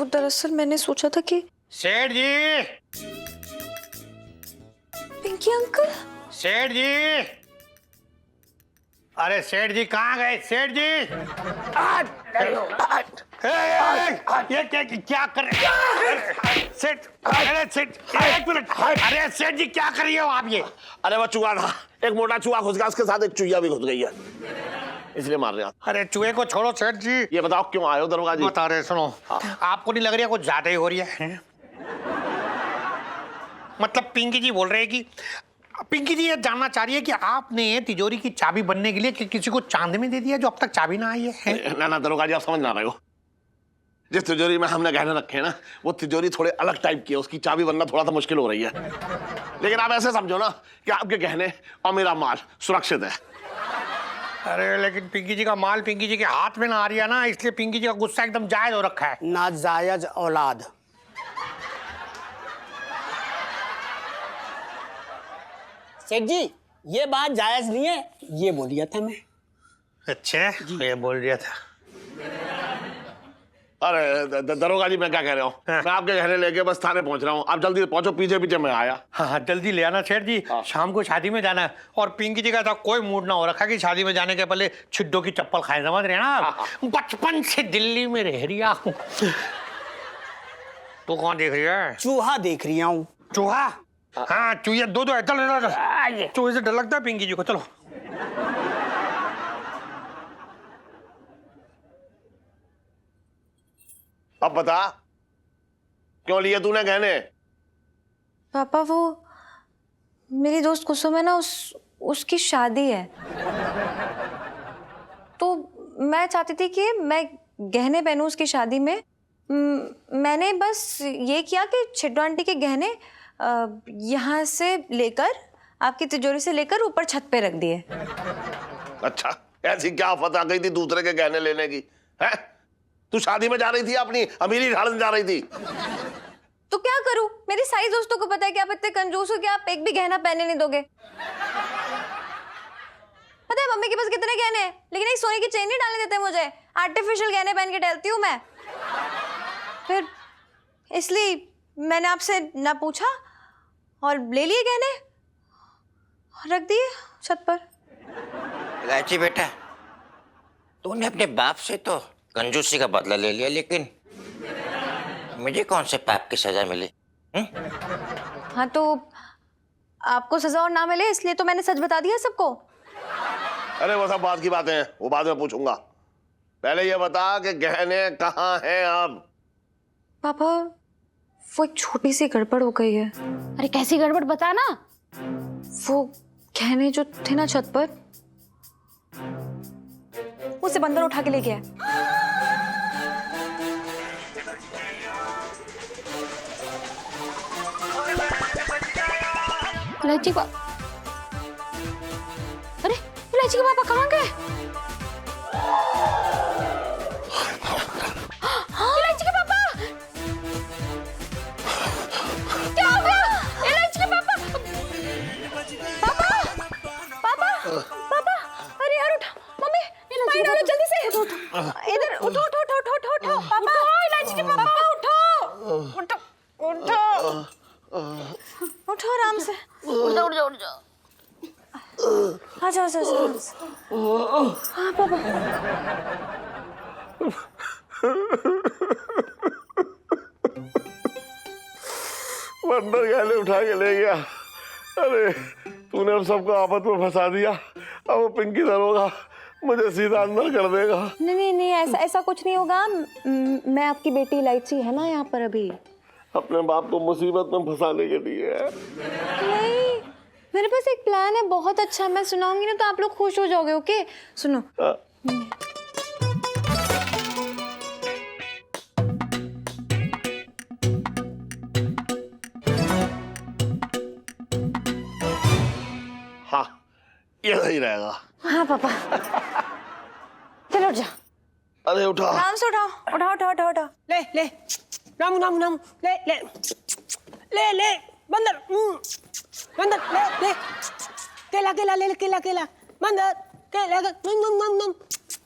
दरअसल मैंने सोचा था कि सेठ जी, पिंकी अंकल। सेठ जी, अरे सेठ जी कहाँ गए? सेठ जी, ये क्या कर रहे हैं? सेठ, अरे सेठ, एक मिनट, अरे सेठ जी क्या कर रही हो आप ये? अरे वो चूहा था, एक मोटा चूहा घुस गया, उसके साथ एक चुहिया भी घुस गई है, इसलिए मार रहे हैं। अरे चूहे को छोड़ो सेठ जी, ये बताओ क्यों आए हो दरोगा जी? बता रहे, सुनो, आपको नहीं लग रही है कुछ ज्यादा ही हो रही है? मतलब पिंकी जी बोल रहे हैं कि पिंकी जी ये जानना चाह रही है कि आपने तिजोरी की चाबी बनने के लिए किसी को चांद में दे दिया जो अब तक चाबी ना आई है? ना दरोगा जी, आप समझ ना रहे हो। जिस तिजोरी में हमने गहने रखे हैं ना, वो तिजोरी थोड़े अलग टाइप की है, उसकी चाबी बनना थोड़ा सा मुश्किल हो रही है। लेकिन आप ऐसे समझो ना कि आपके गहने और मेरा माल सुरक्षित है। अरे लेकिन पिंकी जी का माल पिंकी जी के हाथ में ना आ रही है ना, इसलिए पिंकी जी का गुस्सा एकदम जायज हो रखा है। नाजायज औलाद। सेठ जी, ये बात जायज नहीं है, ये बोल दिया था मैं। अच्छा, ये बोल दिया था। अरे दरोगा जी, मैं क्या कह रहा हूँ, मैं आपके गहने लेके बस थाने पहुंच रहा हूँ, आप जल्दी पहुंचो, पीछे पीछे मैं आया। हाँ जल्दी ले आना सेठ जी, शाम को शादी में जाना है। और पिंकी जी का तो कोई मूड ना हो रखा कि शादी में जाने के पहले छिड्डों की चप्पल खाए, समझ रहे हैं ना? बचपन से दिल्ली में रह रही हूँ। तो कौन देख रही है? चूहा देख रही हूँ। चूहा? हाँ चूहे दो है, चलो चूहे से डर लगता है पिंकी जी को, चलो। अब बता, क्यों लिए तूने गहने? पापा वो मेरी दोस्त कुसुम है ना, उसकी शादी है, तो मैं चाहती थी कि मैं गहने पहनूं उसकी शादी में। मैंने बस ये किया कि छिड्डो आंटी के गहने यहाँ से लेकर, आपकी तिजोरी से लेकर ऊपर छत पे रख दिए। अच्छा, ऐसी क्या आफत आ गई थी दूसरे के गहने लेने की? है तू शादी में जा रही थी, अपनी अमीरी ढालने जा रही थी? तो क्या करूं? मेरी सारी दोस्तों को पता है कि आप इतने कंजूस हो कि आप एक भी गहना पहनने नहीं दोगे। पता है मम्मी के पास कितने गहने हैं, लेकिन एक सोने की चेन नहीं डालने देते मुझे। आर्टिफिशियल गहने पहन के टहलती हूँ मैं। फिर इसलिए मैंने आपसे ना पूछा और ले लिए गहने, रख दिए छत पर। इलायची बेटा, तूने अपने बाप से तो कंजूसी का बदला ले लिया, लेकिन मुझे कौन से पाप की सजा मिली? हाँ तो आपको सजा और ना मिले इसलिए तो मैंने सच बता दिया सबको। अरे वो सब बात की बातें हैं, वो बाद में पूछूंगा। पहले ये बता कि गहने कहाँ हैं अब? पापा वो एक छोटी सी गड़बड़ हो गई है। अरे कैसी गड़बड़, बता ना। वो गहने जो थे ना छत पर, उसे बंदर उठा के ले गया। इलायची अरे इलायची के पापा कहाँ गए? इलायची के पापा, क्या हो गया? इलायची के पापा, पापा, पापा, पापा, अरे यार उठो, मम्मी पानी डालो जल्दी से। इधर उठो उठो उठो उठो उठो उठो पापा, इलायची के पापा उठो उठो उठो उठो आराम से। उठ जाओ उठ जाओ उठ जाओ। आजा आजा आजा। हाँ पापा। बंदर गहने उठा के ले गया। अरे तूने अब सबको आफत में फंसा दिया, अब वो पिंकी दरोगा मुझे सीधा अंदर कर देगा। नहीं नहीं नहीं, ऐसा कुछ नहीं होगा। मैं आपकी बेटी इलायची है ना यहाँ पर अभी। अपने बाप को मुसीबत में फंसाने के लिए। नहीं, मेरे पास एक प्लान है बहुत अच्छा, मैं सुनाऊंगी ना तो आप लोग खुश हो जाओगे। ओके सुनो। हाँ ये सही रहेगा। हाँ पापा चलो उठ जा। अरे उठा, आराम से उठाओ, उठाओ उठाओ उठाओ उठाओ। ले ले, रामू रामू रामू, ले ले। ले ले बंदर बंदर ले ले केला केला ले केला केला बंदर केला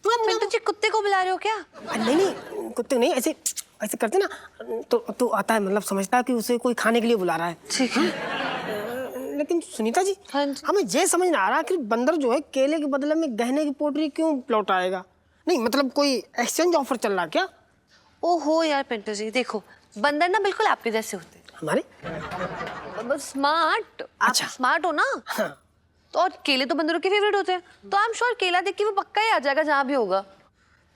पिंटू जी कुत्ते को बुला रहे हो क्या? नहीं नहीं कुत्ते नहीं, ऐसे ऐसे करते ना तो आता है, मतलब समझता है कि उसे कोई खाने के लिए बुला रहा है। ठीक है। लेकिन सुनीता जी, हाँ जी। हमें ये समझ ना आ रहा कि बंदर जो है केले के बदले में गहने की पोटली क्यों लौटाएगा? नहीं मतलब कोई एक्सचेंज ऑफर चल रहा क्या? ओहो यार पिंटू जी, देखो बंदर ना बिल्कुल आपके जैसे होते हैं, हमारे स्मार्ट। अच्छा। आप स्मार्ट हो ना। हाँ। तो और केले तो बंदरों के फेवरेट होते हैं, तो आई एम श्योर केला देख के वो पक्का ही आ जाएगा जहाँ भी होगा।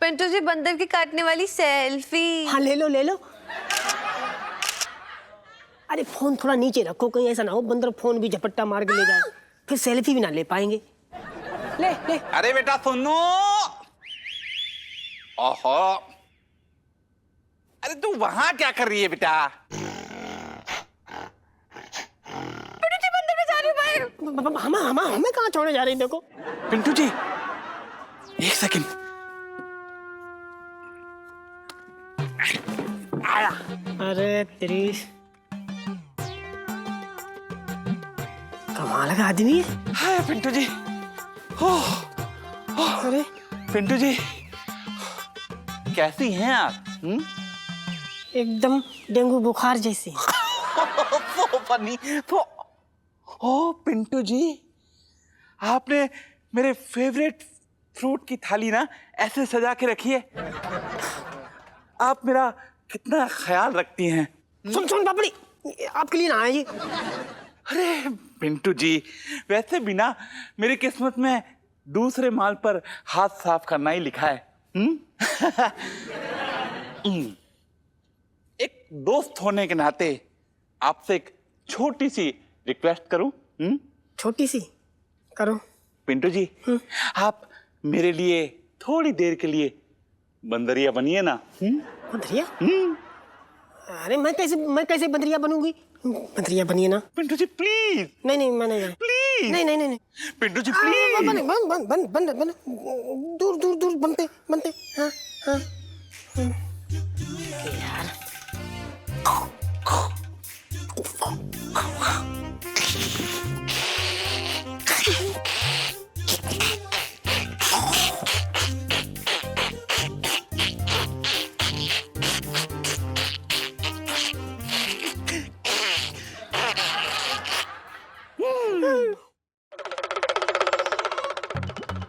पिंटू जी बंदर की काटने वाली सेल्फी। हाँ ले लो ले लो। अरे फोन थोड़ा नीचे रखो, कहीं ऐसा ना हो बंदर फोन भी झपट्टा मार के ले जाए, फिर सेल्फी भी ना ले पाएंगे। ले ले। अरे बेटा सुनो। ओहो, अरे तू वहां क्या कर रही है बेटा? पिंटू जी बंदर में जा रही हूँ भाई। हमें कहाँ छोड़े जा रही, देखो। पिंटू जी एक सेकंड। आया। अरे तेरी कमाल का आदमी है। हाय पिंटू जी। अरे पिंटू जी कैसी हैं आप? एकदम डेंगू बुखार जैसी। so funny। तो ओ पिंटू जी, आपने मेरे फेवरेट फ्रूट की थाली ना ऐसे सजा के रखी है। आप मेरा कितना ख्याल रखती हैं। सुन सुन पापड़ी, आपके लिए ना है ये। अरे पिंटू जी, वैसे भी ना मेरी किस्मत में दूसरे माल पर हाथ साफ करना ही लिखा है। एक दोस्त होने के नाते आपसे एक छोटी सी रिक्वेस्ट करूं? छोटी सी करो। पिंटू जी, आप मेरे लिए थोड़ी देर के लिए बंदरिया बनिए ना। बंदरिया? अरे मैं कैसे बंदरिया बनूंगी? बंदरिया बनिए ना। पिंटू जी प्लीज। नहीं नहीं मैं नहीं। प्लीज। नहीं नहीं नहीं नहीं। पिंटू जी प्लीज। बन बन बन बन बन बन दूर दूर दूर बनते बनते। हाँ हाँ। यार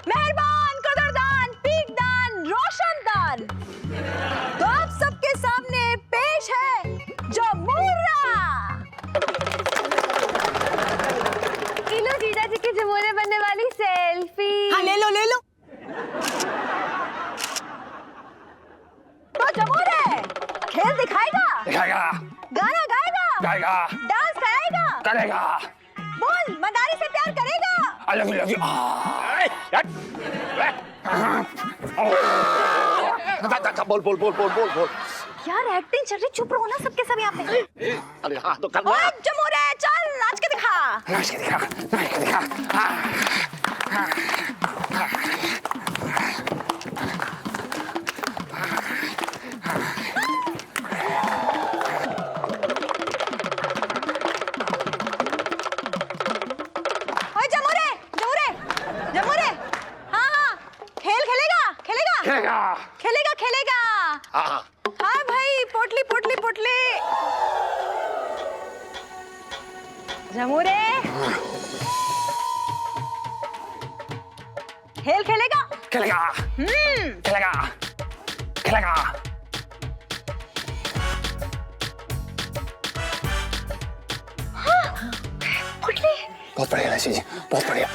मेहरबान, कदरदान, पीकदान, रोशनदान, तो आप सबके सामने पेश है जमूरा। लो जीजा जी की जमूरे बनने वाली सेल्फी। हाँ ले लो ले लो। तो जमूरे खेल दिखाएगा, दिखाएगा, गाना गाएगा, गाएगा, डांस कराएगा, करेगा, बोल मदारी से प्यार करेगा। I love you, love you। बोल बोल बोल बोल बोल बोल। यार एक्टिंग चल रही, चुप रहो ना सबके सब यहाँ पे। अरे हाँ तो कर। ओए जमूरे चल नाच के दिखा। नाच के दिखा, नाच के दिखा। ओए जमूरे जमूरे जमूरे, हाँ हाँ खेल खेलेगा खेलेगा खेलेगा, खेलेगा खेलेगा। हाँ हाँ भाई पोटली पोटली पोटली। जमूरे खेल खेलेगा। खेलेगा, खेलेगा, खेलेगा। पोटली बहुत बढ़िया लसी जी, बहुत बढ़िया।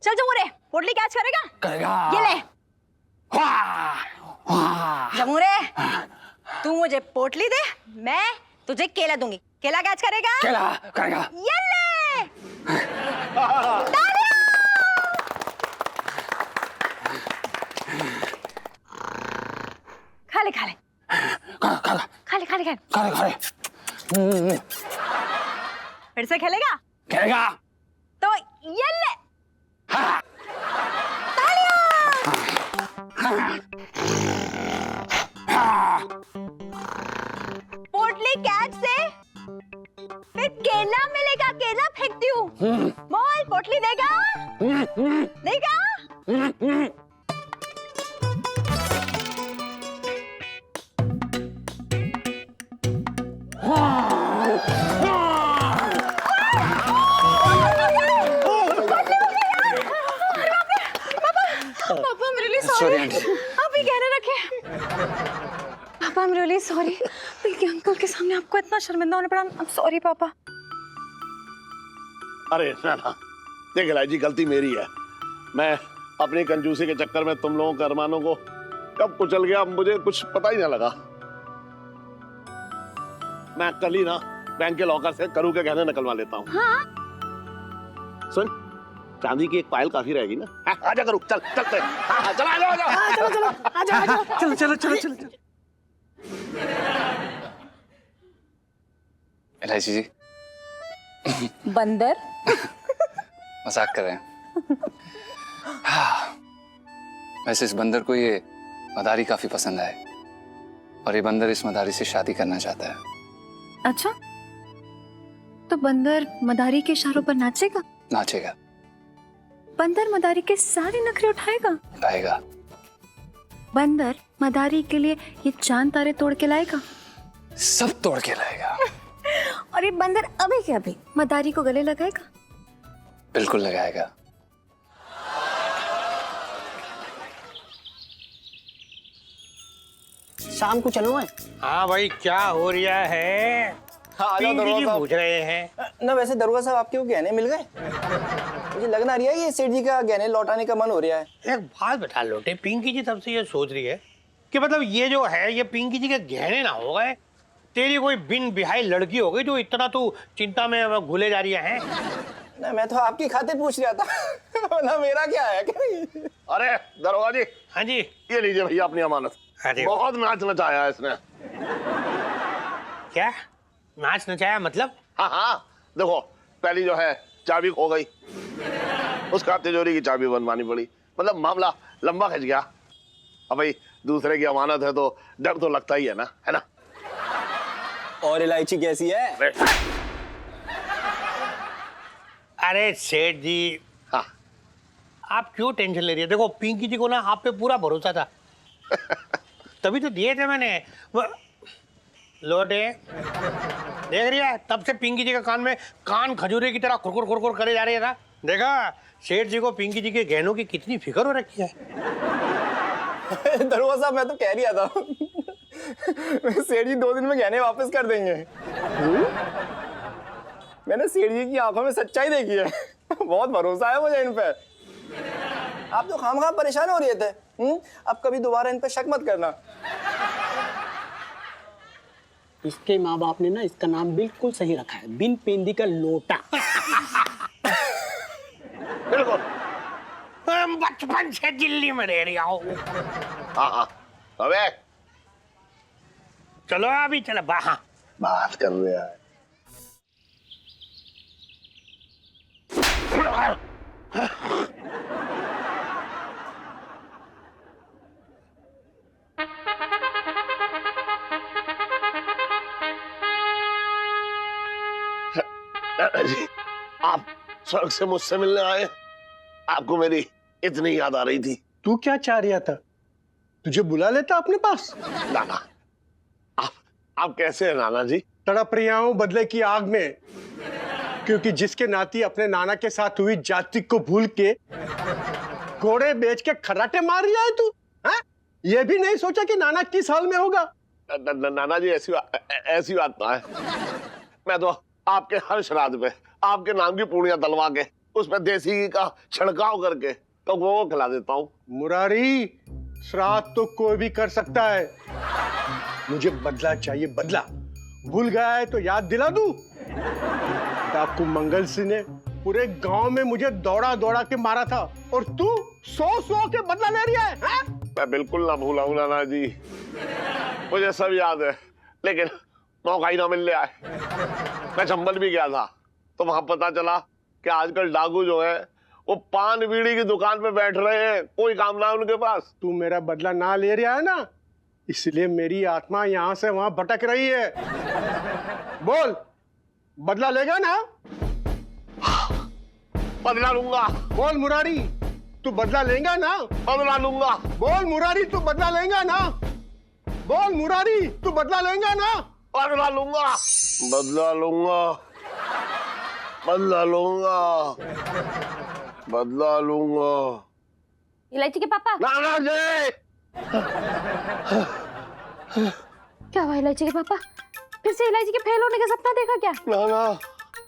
चल जमूरे पोटली कैच करेगा। करेगा। ये ले वाह, वाह। जमूरे, तू मुझे पोटली दे, मैं तुझे केला दूंगी। केला कैच करेगा। खेला, करेगा। ये ले खा ले खा ले खा खा खा ले खा ले खा ले। खा खा फिर से खेलेगा खेलेगा। तो ये ले। देखा देखा। पापा I'm really sorry. आप ये गहने रखे। पापा I'm really sorry. Pinky uncle के सामने आपको इतना शर्मिंदा होने पड़ा। I'm sorry पापा। अरे ना ना, देख इलायची, गलती मेरी है। मैं अपनी कंजूसी के चक्कर में तुम लोगों के अरमानों को कब कुचल गया मुझे कुछ पता ही ना लगा। मैं कल ही ना बैंक के लॉकर से करू के गहने निकलवा लेता हूँ। हाँ। सुन, चांदी की एक पायल काफी रहेगी ना। आजा करू, चल चलते। हाँ, चलो आजा आजा। चलो चलो आजा आजा चलो चलो चलो चलो चलो। इलायची जी, बंदर। मजाक कर रहे हैं। हाँ, वैसे इस बंदर को ये मदारी काफी पसंद है और ये बंदर इस मदारी से शादी करना चाहता है। अच्छा, तो बंदर मदारी के इशारों पर नाचेगा? नाचेगा। बंदर मदारी के सारे नखरे उठाएगा? उठाएगा। बंदर मदारी के लिए ये चांद तारे तोड़ के लाएगा? सब तोड़ के लाएगा। और ये बंदर अभी के अभी मदारी को गले लगाएगा? बिल्कुल लगाएगा। शाम को चलो है। हाँ भाई, क्या हो रहा है? हाँ, पिंकी जी पूछ रहे हैं। ना वैसे दरोगा साहब आपके वो गहने मिल गए? मुझे लग ना रही है ये सेठ जी का गहने लौटाने का मन हो रहा है। एक बात बता लोटे, पिंकी जी तब से ये सोच रही है कि मतलब ये जो है ये पिंकी जी के गहने ना हो गए, तेरी कोई बिन बिहाई लड़की हो गई जो इतना तू चिंता में घुले जा रही है। ना मैं तो आपकी खातिर पूछ रहा था। ना मेरा क्या है। अरे दरोगा जी। हाँ जी। ये लीजिए भैया अपनी अमानत। अरे बहुत नाच नचाया है इसने। क्या नाच नचाया मतलब? हाँ हाँ, देखो पहली जो है चाबी खो गई, उसका तिजोरी की चाबी बनवानी पड़ी, मतलब मामला लंबा खिंच गया। अब भाई दूसरे की अमानत है तो डर तो लगता ही है ना। और इलायची कैसी है? अरे सेठ जी, हाँ, आप क्यों टेंशन ले रही है? देखो पिंकी जी को ना आप पे पूरा भरोसा था, तभी तो दिए थे मैंने। लोटे देख रही है, तब से पिंकी जी के कान में कान खजूरे की तरह खुरखुर खुरखुर करे जा रही है ना। देखा सेठ जी को पिंकी जी के गहनों की कितनी फिक्र हो रखी है। दरोगा साहब मैं तो कह रहा था सेठ जी 2 दिन में गहने वापस कर देंगे। मैंने सेठ जी की आंखों में सच्चाई देखी है। बहुत भरोसा है मुझे इन पे। आप तो खामखा परेशान हो रहे थे। अब कभी दोबारा इन पे शक मत करना। इसके माँ बाप ने ना इसका नाम बिल्कुल सही रखा है, बिन पेंदी का लोटा। बिल्कुल। बचपन से दिल्ली में रह रहा हूँ। हाँ, अबे चलो अभी चलो बात कर रहे हैं। जी, आप सड़क से मुझसे मिलने आए, आपको मेरी इतनी याद आ रही थी। तू क्या चाह रहा था? तुझे बुला लेता अपने पास। नाना, आप कैसे हैं नाना जी? तड़प रहा हूं बदले की आग में, क्योंकि जिसके नाती अपने नाना के साथ हुई जाति को भूल के घोड़े बेच के खर्राटे मार रहा है तू। हाँ? ये भी नहीं सोचा कि नाना किस हाल में होगा। नाना जी ऐसी बात ना है। मैं तो आपके हर श्राद्ध पे आपके नाम की पूड़ियां तलवा के उसमें देसी घी का छिड़काव करके तो वो खिला देता हूँ। मुरारी, श्राद्ध तो कोई भी कर सकता है, मुझे बदला चाहिए, बदला। भूल गया है तो याद दिला दूं। डाकू मंगल सिंह ने पूरे गांव में मुझे दौड़ा दौड़ा के मारा था और तू 100 के बदला ले रही है, हाँ? मैं बिल्कुल ना भूला हूं नाना जी, मुझे सब याद है, लेकिन मौका ही ना मिल रहा है। मैं चंबल भी गया था तो वहां पता चला कि आजकल डाकू जो है वो पान बीड़ी की दुकान पे बैठ रहे हैं, कोई काम ना उनके पास। तू मेरा बदला ना ले रहा है ना, इसलिए मेरी आत्मा यहां से वहां भटक रही है। बोल, बदला लेगा ना? बदला लूंगा। बोल मुरारी, तू बदला लेगा ना? बदला लूंगा। बोल मुरारी, तू बदला लेगा ना? बोल मुरारी, तू बदला लेगा ना? बदला लूंगा। बदला लूंगा। बदला लूंगा। बदला लूंगा। इलायची के पापा, नाना जी, क्या हुआ इलायची के पापा? फिर से इलायची के फेल होने का सपना देखा क्या? नाना,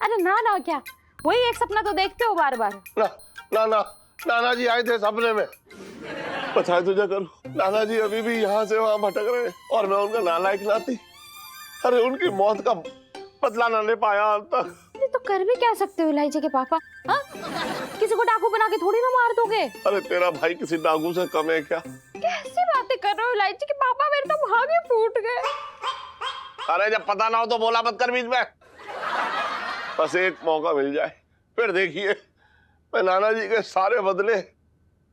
अरे ना ना, क्या वही एक सपना तो देखते हो बार बार। नाना, नाना जी आए थे सपने में। पता है तुझे करूं, नाना जी अभी भी यहाँ से वहाँ भटक रहे हैं और मैं उनका नालायक नाती। अरे उनकी मौत का बदला ना ले पाया अब तक। अरे तो कर भी क्या सकते हो इलायची के पापा? हाँ, किसी को डाकू बना के थोड़ी ना मार दोगे। अरे तेरा भाई किसी डाकू से कम है क्या? कैसी बातें कर रहे हो इलायची के पापा, मेरे तो भागे फूट गए। अरे जब पता ना हो तो बोला मत कर बीच में। बस एक मौका मिल जाए, फिर देखिए मैं नाना जी के सारे बदले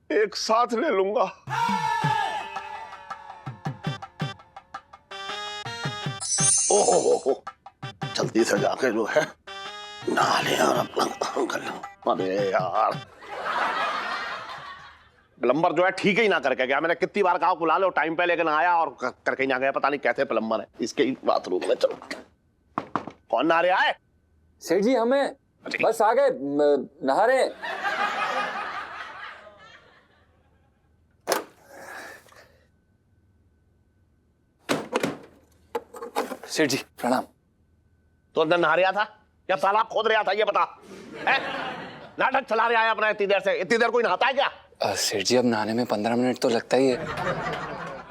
एक साथ ले लूंगा। ओहो, जल्दी से जाके जो है नहा ले और अपना काम कर लो। अरे यार, प्लम्बर जो है ठीक ही ना करके गया। मैंने कितनी बार कहा बुला लो टाइम पे, लेकिन आया और करके ही ना गया। पता नहीं कैसे प्लम्बर है। इसके ही बाथरूम में चलो। कौन नहा रहा है? सेठ जी हमें बस आ गए, नहा रहे। सेठ जी प्रणाम। तो अंदर नहा रहा था या तालाब खोद रहा था? ये बता। है? नाटक चला रहा है अपना इतनी देर से। इतनी देर कोई नहाता है क्या? सेठ जी अब नहाने में 15 मिनट तो लगता ही है,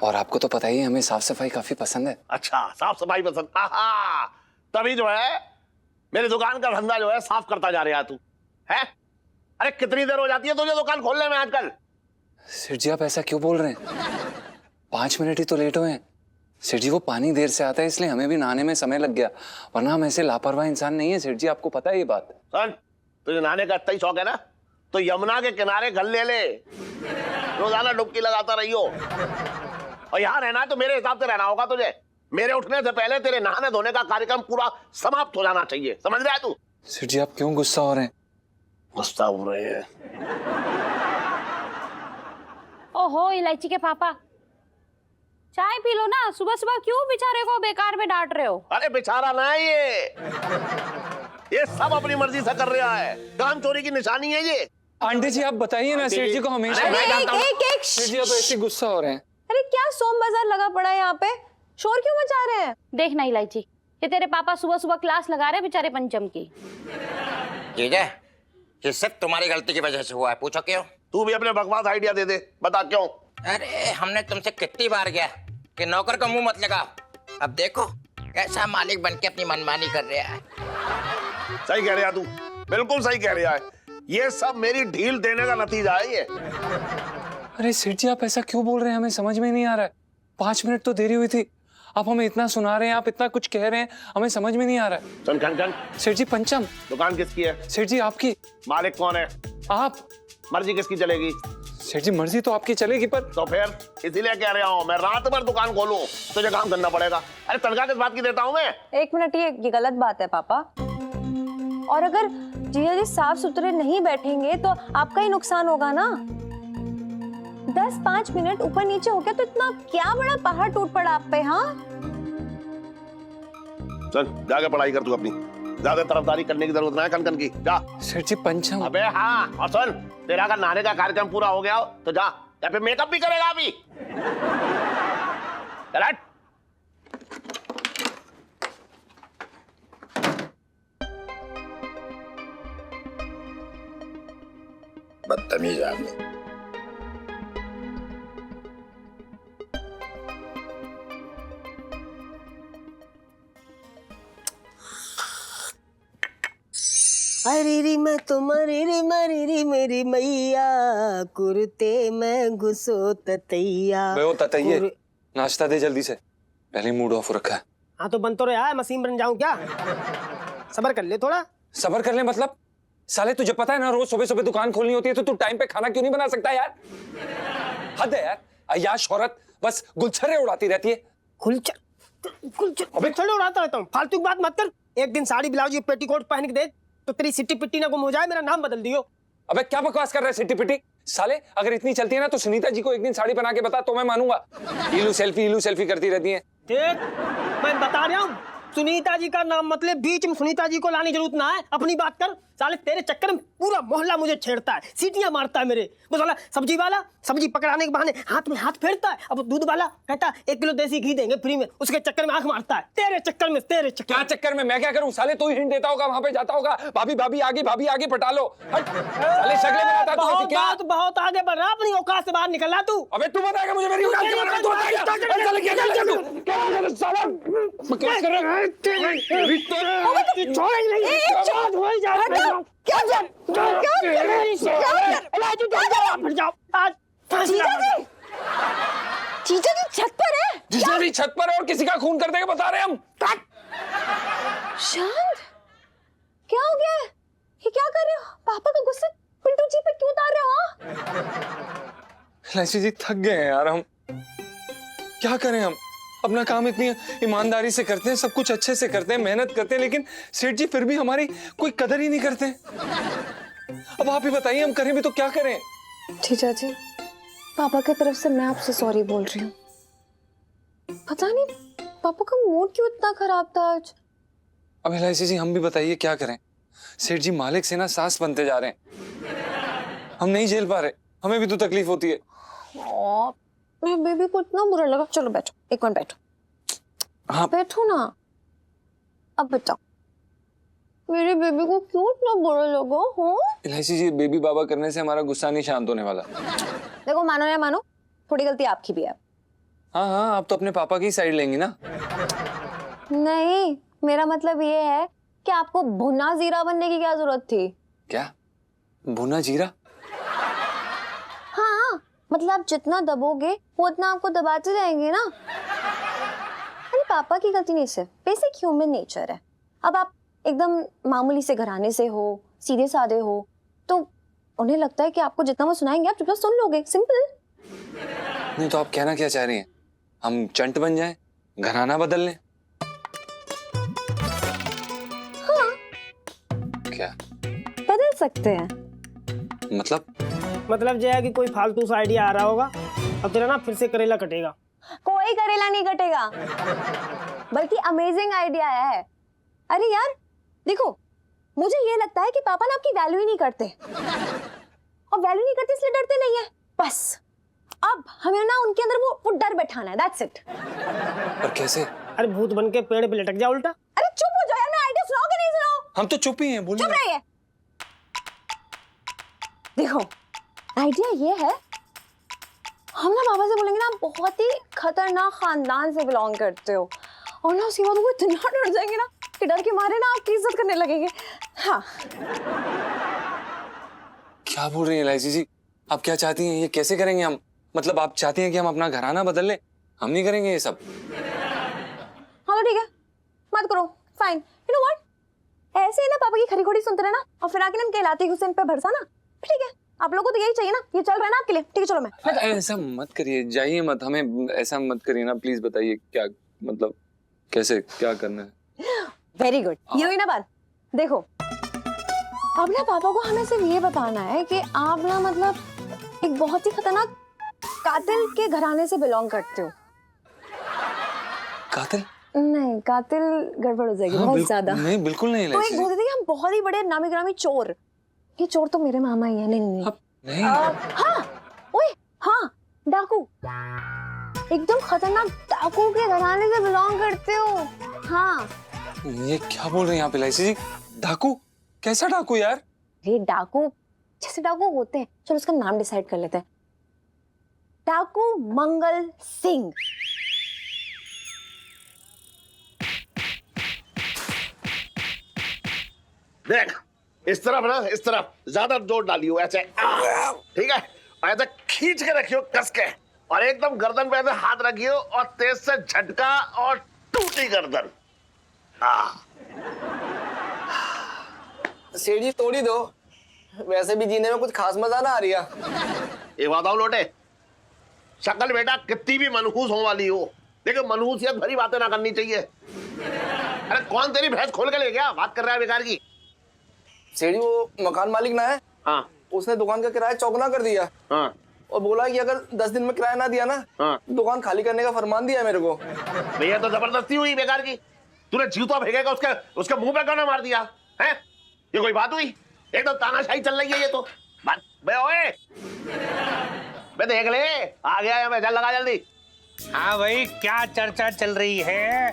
और आपको तो पता ही है हमें साफ सफाई काफी पसंद है। अच्छा, साफ सफाई पसंद। आहा, तभी जो है मेरी दुकान का धंधा जो है साफ करता जा रहा है तू। है? अरे कितनी देर हो जाती है तुझे दुकान खोलने में आजकल? सेठ जी आप ऐसा क्यों बोल रहे हैं? 5 मिनट ही तो लेट हुए हैं। सेठ जी वो पानी देर से आता है इसलिए हमें भी नहाने में समय लग गया, वरना हम ऐसे लापरवाह इंसान नहीं है सेठ जी, आपको पता है ये बात। सुन, तुझे नहाने का इतना ही शौक है ना, तो यमुना के किनारे घर ले ले। रोजाना डुबकी लगाता रही हो। और यहाँ रहना है तो मेरे हिसाब से रहना होगा तुझे। मेरे उठने से पहले तेरे नहाने धोने का कार्यक्रम पूरा समाप्त हो जाना चाहिए। समझ रहा है तू? सेठ जी आप क्यों गुस्सा हो रहे हैं? गुस्सा हो रहे हैं? ओहो इलायची के पापा, चाय पी लो ना। सुबह सुबह क्यों बेचारे को बेकार में डांट रहे हो? अरे बेचारा ना है ये सब अपनी मर्जी से कर रहा है। काम चोरी की निशानी है ये। आंटी जी आप बताइए ना सेठ जी को हमेशा। अरे मैं जानता हूं। एक सेठ जी आप ऐसे गुस्सा हो रहे हैं। अरे क्या सोम बाजार लगा पड़ा है यहाँ पे, शोर क्यों मचा रहे हैं? देखना इलायची, ये तेरे पापा सुबह सुबह क्लास लगा रहे बेचारे पंचम की। ठीक है, ये सिर्फ तुम्हारी गलती की वजह से हुआ है। पूछो क्यों? तू भी अपने बकवास आइडिया दे दे, बता क्यों? अरे हमने तुमसे कितनी बार गया कि नौकर का मुंह मत लगाओ। अब देखो कैसा मालिक बनके अपनी मनमानी कर रहा है। सही कह रहा तू, बिल्कुल सही कह रहा है। ये सब मेरी ढील देने का नतीजा है ये। अरे सेठ जी आप ऐसा क्यों बोल रहे हैं, हमें समझ में नहीं आ रहा है। 5 मिनट तो देरी हुई थी, आप हमें इतना सुना रहे हैं, आप इतना कुछ कह रहे हैं, हमें समझ में नहीं आ रहा है। चल खन सेठ जी पंचम। दुकान किसकी है? सेठ जी आपकी। मालिक कौन है? आप। मर्जी किसकी चलेगी? सेठ जी मर्जी तो आपकी चलेगी, पर तो फिर इसीलिए कह रहा हूँ मैं रात भर दुकान खोलूं, तुझे काम करना पड़ेगा। अरे तनख्वाह किस बात की देता हूँ मैं? एक मिनट, ये गलत बात है पापा। और अगर जीजा जी साफ सुथरे नहीं बैठेंगे तो आपका ही नुकसान होगा ना। 10-5 मिनट ऊपर नीचे हो गया तो इतना क्या बड़ा पहाड़ टूट पड़ा आप पे। हाँ चल जाके पढ़ाई कर तू अपनी, ज्यादा तरफदारी करने की जरूरत ना है कन की। जा। सेठ जी पंचम। अबे हाँ, और सुन, तेरा अगर नहाने का कार्यक्रम पूरा हो गया हो तो जा, या फिर मेकअप भी करेगा अभी। चल हट। बदतमीज आदमी। अरे रे मैं तुम्हारी रे मरी रे मेरी मैया, कुर्ते में घुसो ततैया। बे वो ततैये, नाश्ता दे जल्दी से, पहले मूड ऑफ रखा है। हाँ तो बन तो रहा है, मशीन बन जाऊं क्या? सबर कर ले थोड़ा। सबर कर ले मतलब? साले तुझे पता है ना रोज सुबह सुबह दुकान खोलनी होती है, तो तू टाइम पे खाना क्यों नहीं बना सकता यार? हद है यार, अय्याश औरत बस गुलछर्रे उड़ाती रहती है। गुलछर्रे उड़ाता रहता हूँ, फालतू की बात मत कर। एक दिन साड़ी ब्लाउज पेटीकोट पहन के दे तो तेरी सिट्टी पिट्टी ना गुम हो जाए, मेरा नाम बदल दियो। अबे क्या बकवास कर रहा है सिटी पिटी? साले अगर इतनी चलती है ना तो सुनीता जी को एक दिन साड़ी पहना के बता तो मैं मानूंगा। इलू सेल्फी करती रहती है। देख मैं बता रहा हूँ, सुनीता जी का नाम मतलब बीच में सुनीता जी को लाने की जरूरत ना है। अपनी बात कर। साले तेरे चक्कर में पूरा मोहल्ला मुझे छेड़ता है, सीटियां मारता है मेरे। वो साला सब्जी वाला सब्जी पकड़ाने के बहाने हाथ में हाथ फेरता है। अब दूध वाला कहता 1 किलो देसी घी देंगे फ्री में, उसके चक्कर में आंख मारता है। तेरे चक्कर में क्या चक्कर में? मैं क्या करूं? साले तू ही हिंट देता होगा, वहां पे जाता होगा, भाभी आगे पटा लो। हट। साले शक्लें बनाता तू ऐसी क्या? बहुत आगे बढ़ रहा, अपनी औकात से बाहर निकल रहा तू। अबे तू बताएगा मुझे मेरी औकात के बारे में? तू बताएगा? अरे साले क्या कर रहा है? क्या साला बकवास कर रहा है? छोड़ नहीं जीजा जी छत पर है। जीजा जी छत पर है और किसी का खून कर देगा बता रहे हम। शांत, क्या हो गया? ये क्या कर रहे हो? पापा का गुस्सा पिंटू जी पे क्यों उतार रहे हो? लैसी जी थक गए हैं यार हम। क्या करें हम? अपना काम इतनी ईमानदारी से करते हैं, सब कुछ अच्छे से करते हैं, मेहनत करते हैं, लेकिन सेठ जी फिर भी हमारी कोई कदर ही नहीं करते। अब आप ही बताइए हम करें भी तो क्या करें? जीजा जी, पापा की तरफ से मैं आपसे सॉरी बोल रही हूँ। पता नहीं पापा का मूड क्यों इतना खराब था आज। अब एलआईसी जी हम भी बताइए क्या करें? सेठ जी मालिक से ना सास बनते जा रहे हैं, हम नहीं झेल पा रहे, हमें भी तो तकलीफ होती है। मैं बेबी को इतना बुरा लगा। चलो बैठो, एक मिनट बैठो। हाँ बैठो ना। अब बताओ मेरे बेबी को क्यों इतना बुरा लगा? हो एलआईसी जी बेबी बाबा करने से हमारा गुस्सा नहीं शांत होने वाला। देखो, मानो या मानो थोड़ी गलती आपकी भी है। हाँ आप तो अपने पापा की साइड लेंगी ना? नहीं, मेरा मतलब ये है कि आपको भुना जीरा बनने की क्या जरूरत थी? क्या भुना जीरा? हाँ, मतलब आप जितना दबोगे वो उतना आपको दबाते जाएंगे ना। अरे पापा की गलती नहीं, सिर्फ बेसिक ह्यूमन नेचर है। अब आप एकदम मामूली से घराने से हो, सीधे साधे हो, तो उन्हें लगता है कि आपको जितना वो सुनाएंगे आप चुपचाप सुन लोगे। सिंपल। नहीं तो आप कहना क्या चाह रही हैं? हम चंट बन जाएं, घराना बदल लें? हाँ, क्या बदल सकते हैं। मतलब जो है कि कोई फालतू सा आइडिया आ रहा होगा, अब तेरा ना फिर से करेला कटेगा। कोई करेला नहीं कटेगा, बल्कि अमेजिंग आइडिया है। अरे यार देखो, मुझे ये लगता है कि पापा ना आपकी वैल्यू ही नहीं करते, और वैल्यू नहीं करते इसलिए डरते नहीं है। बस अब हमें ना उनके अंदर वो डर बैठाना है। That's it. पर कैसे? अरे भूत बन के पेड़ पे लटक जा उल्टा। अरे चुप हो जाओ यार, मैं आइडिया सुनाओ कि नहीं सुनाओ? हम तो चुप ही हैं, बोलिए। चुप रहिए। देखो आइडिया ये है, हम ना बाबा से बोलेंगे ना बहुत ही खतरनाक खानदान से बिलोंग करते हो, और ना उसके बाद वो इतना डर जाएंगे ना कि डर के मारे ना आपकी इज्जत करने लगेंगे। हाँ। क्या बोल रही हैं एलआईसी जी? आप क्या चाहती हैं? ये कैसे करेंगे हम? मतलब आप चाहती हैं कि हम अपना घराना बदल लें? हम नहीं करेंगे ये सब। हाँ तो ठीक है, मत करो, फाइन। यू नो व्हाट, ऐसे ही ना पापा की खरी खोटी सुनते रहना और फिर आके ना कहलाती हुसैन पे भरसा ना। ठीक है, आप लोगों को तो यही चाहिए ना, ये चल रहा है ना आपके लिए। ठीक है चलो मैं ऐसा मत करिए, जाइए मत, हमें ऐसा मत करिए ना प्लीज। बताइए क्या मतलब कैसे क्या करना है? वेरी गुड, ये हुई ना बात। देखो अब ना पापा को हमें सिर्फ ये बताना है कि आप ना मतलब एक बहुत ही खतरनाक कातिल के घराने से बिलोंग करते हो। कातिल? नहीं, कातिल गड़बड़ हो जाएगी बहुत ज्यादा। नहीं बिल्कुल नहीं। तो एक बोलते थे कि हम बहुत ही बड़े नामी गिरामी चोर। ये चोर तो मेरे मामा ही है। नहीं नहीं। हाँ, ओए हाँ, डाकू, एकदम खतरनाक डाकू के घराने से बिलोंग करते हो। हाँ। ये क्या बोल रहे हैं आप एलआईसी जी? डाकू? कैसा डाकू यार? ये डाकू जैसे डाकू होते हैं, चलो उसका नाम डिसाइड कर लेते हैं। डाकू मंगल सिंह। देख इस तरफ ना, इस तरफ ज्यादा जोर डालियो, ऐसे ठीक है, और ऐसे खींच के रखियो कस के, और एकदम गर्दन पे ऐसे हाथ रखियो और तेज से झटका और टूटी गर्दन। सेठ जी तोड़ी दो, वैसे भी जीने में कुछ खास मजा ना आ रही है। एक बात आओ लोटे, शक्ल बेटा कितनी भी मनहूस हो वाली हो, देखो मनहूसियत भरी बातें ना करनी चाहिए। अरे कौन तेरी भैंस खोल के ले गया? बात कर रहा है बेकार की। सेठ जी वो मकान मालिक ना है, हाँ उसने दुकान का किराया चौगुना कर दिया हाँ और बोला कि अगर 10 दिन में किराया ना दिया ना हाँ। दुकान खाली करने का फरमान दिया मेरे को। भैया तो जबरदस्ती हुई बेकार की। तूने जूता फेंकेगा उसके मुंह पे क्यों मार दिया है? ये कोई बात हुई? एकदम तानाशाही चल रही है ये तो। बात बे ओए, बे देख ले आ गया है, मैं चल लगा जल्दी। हाँ भाई, क्या चर्चा चल रही है?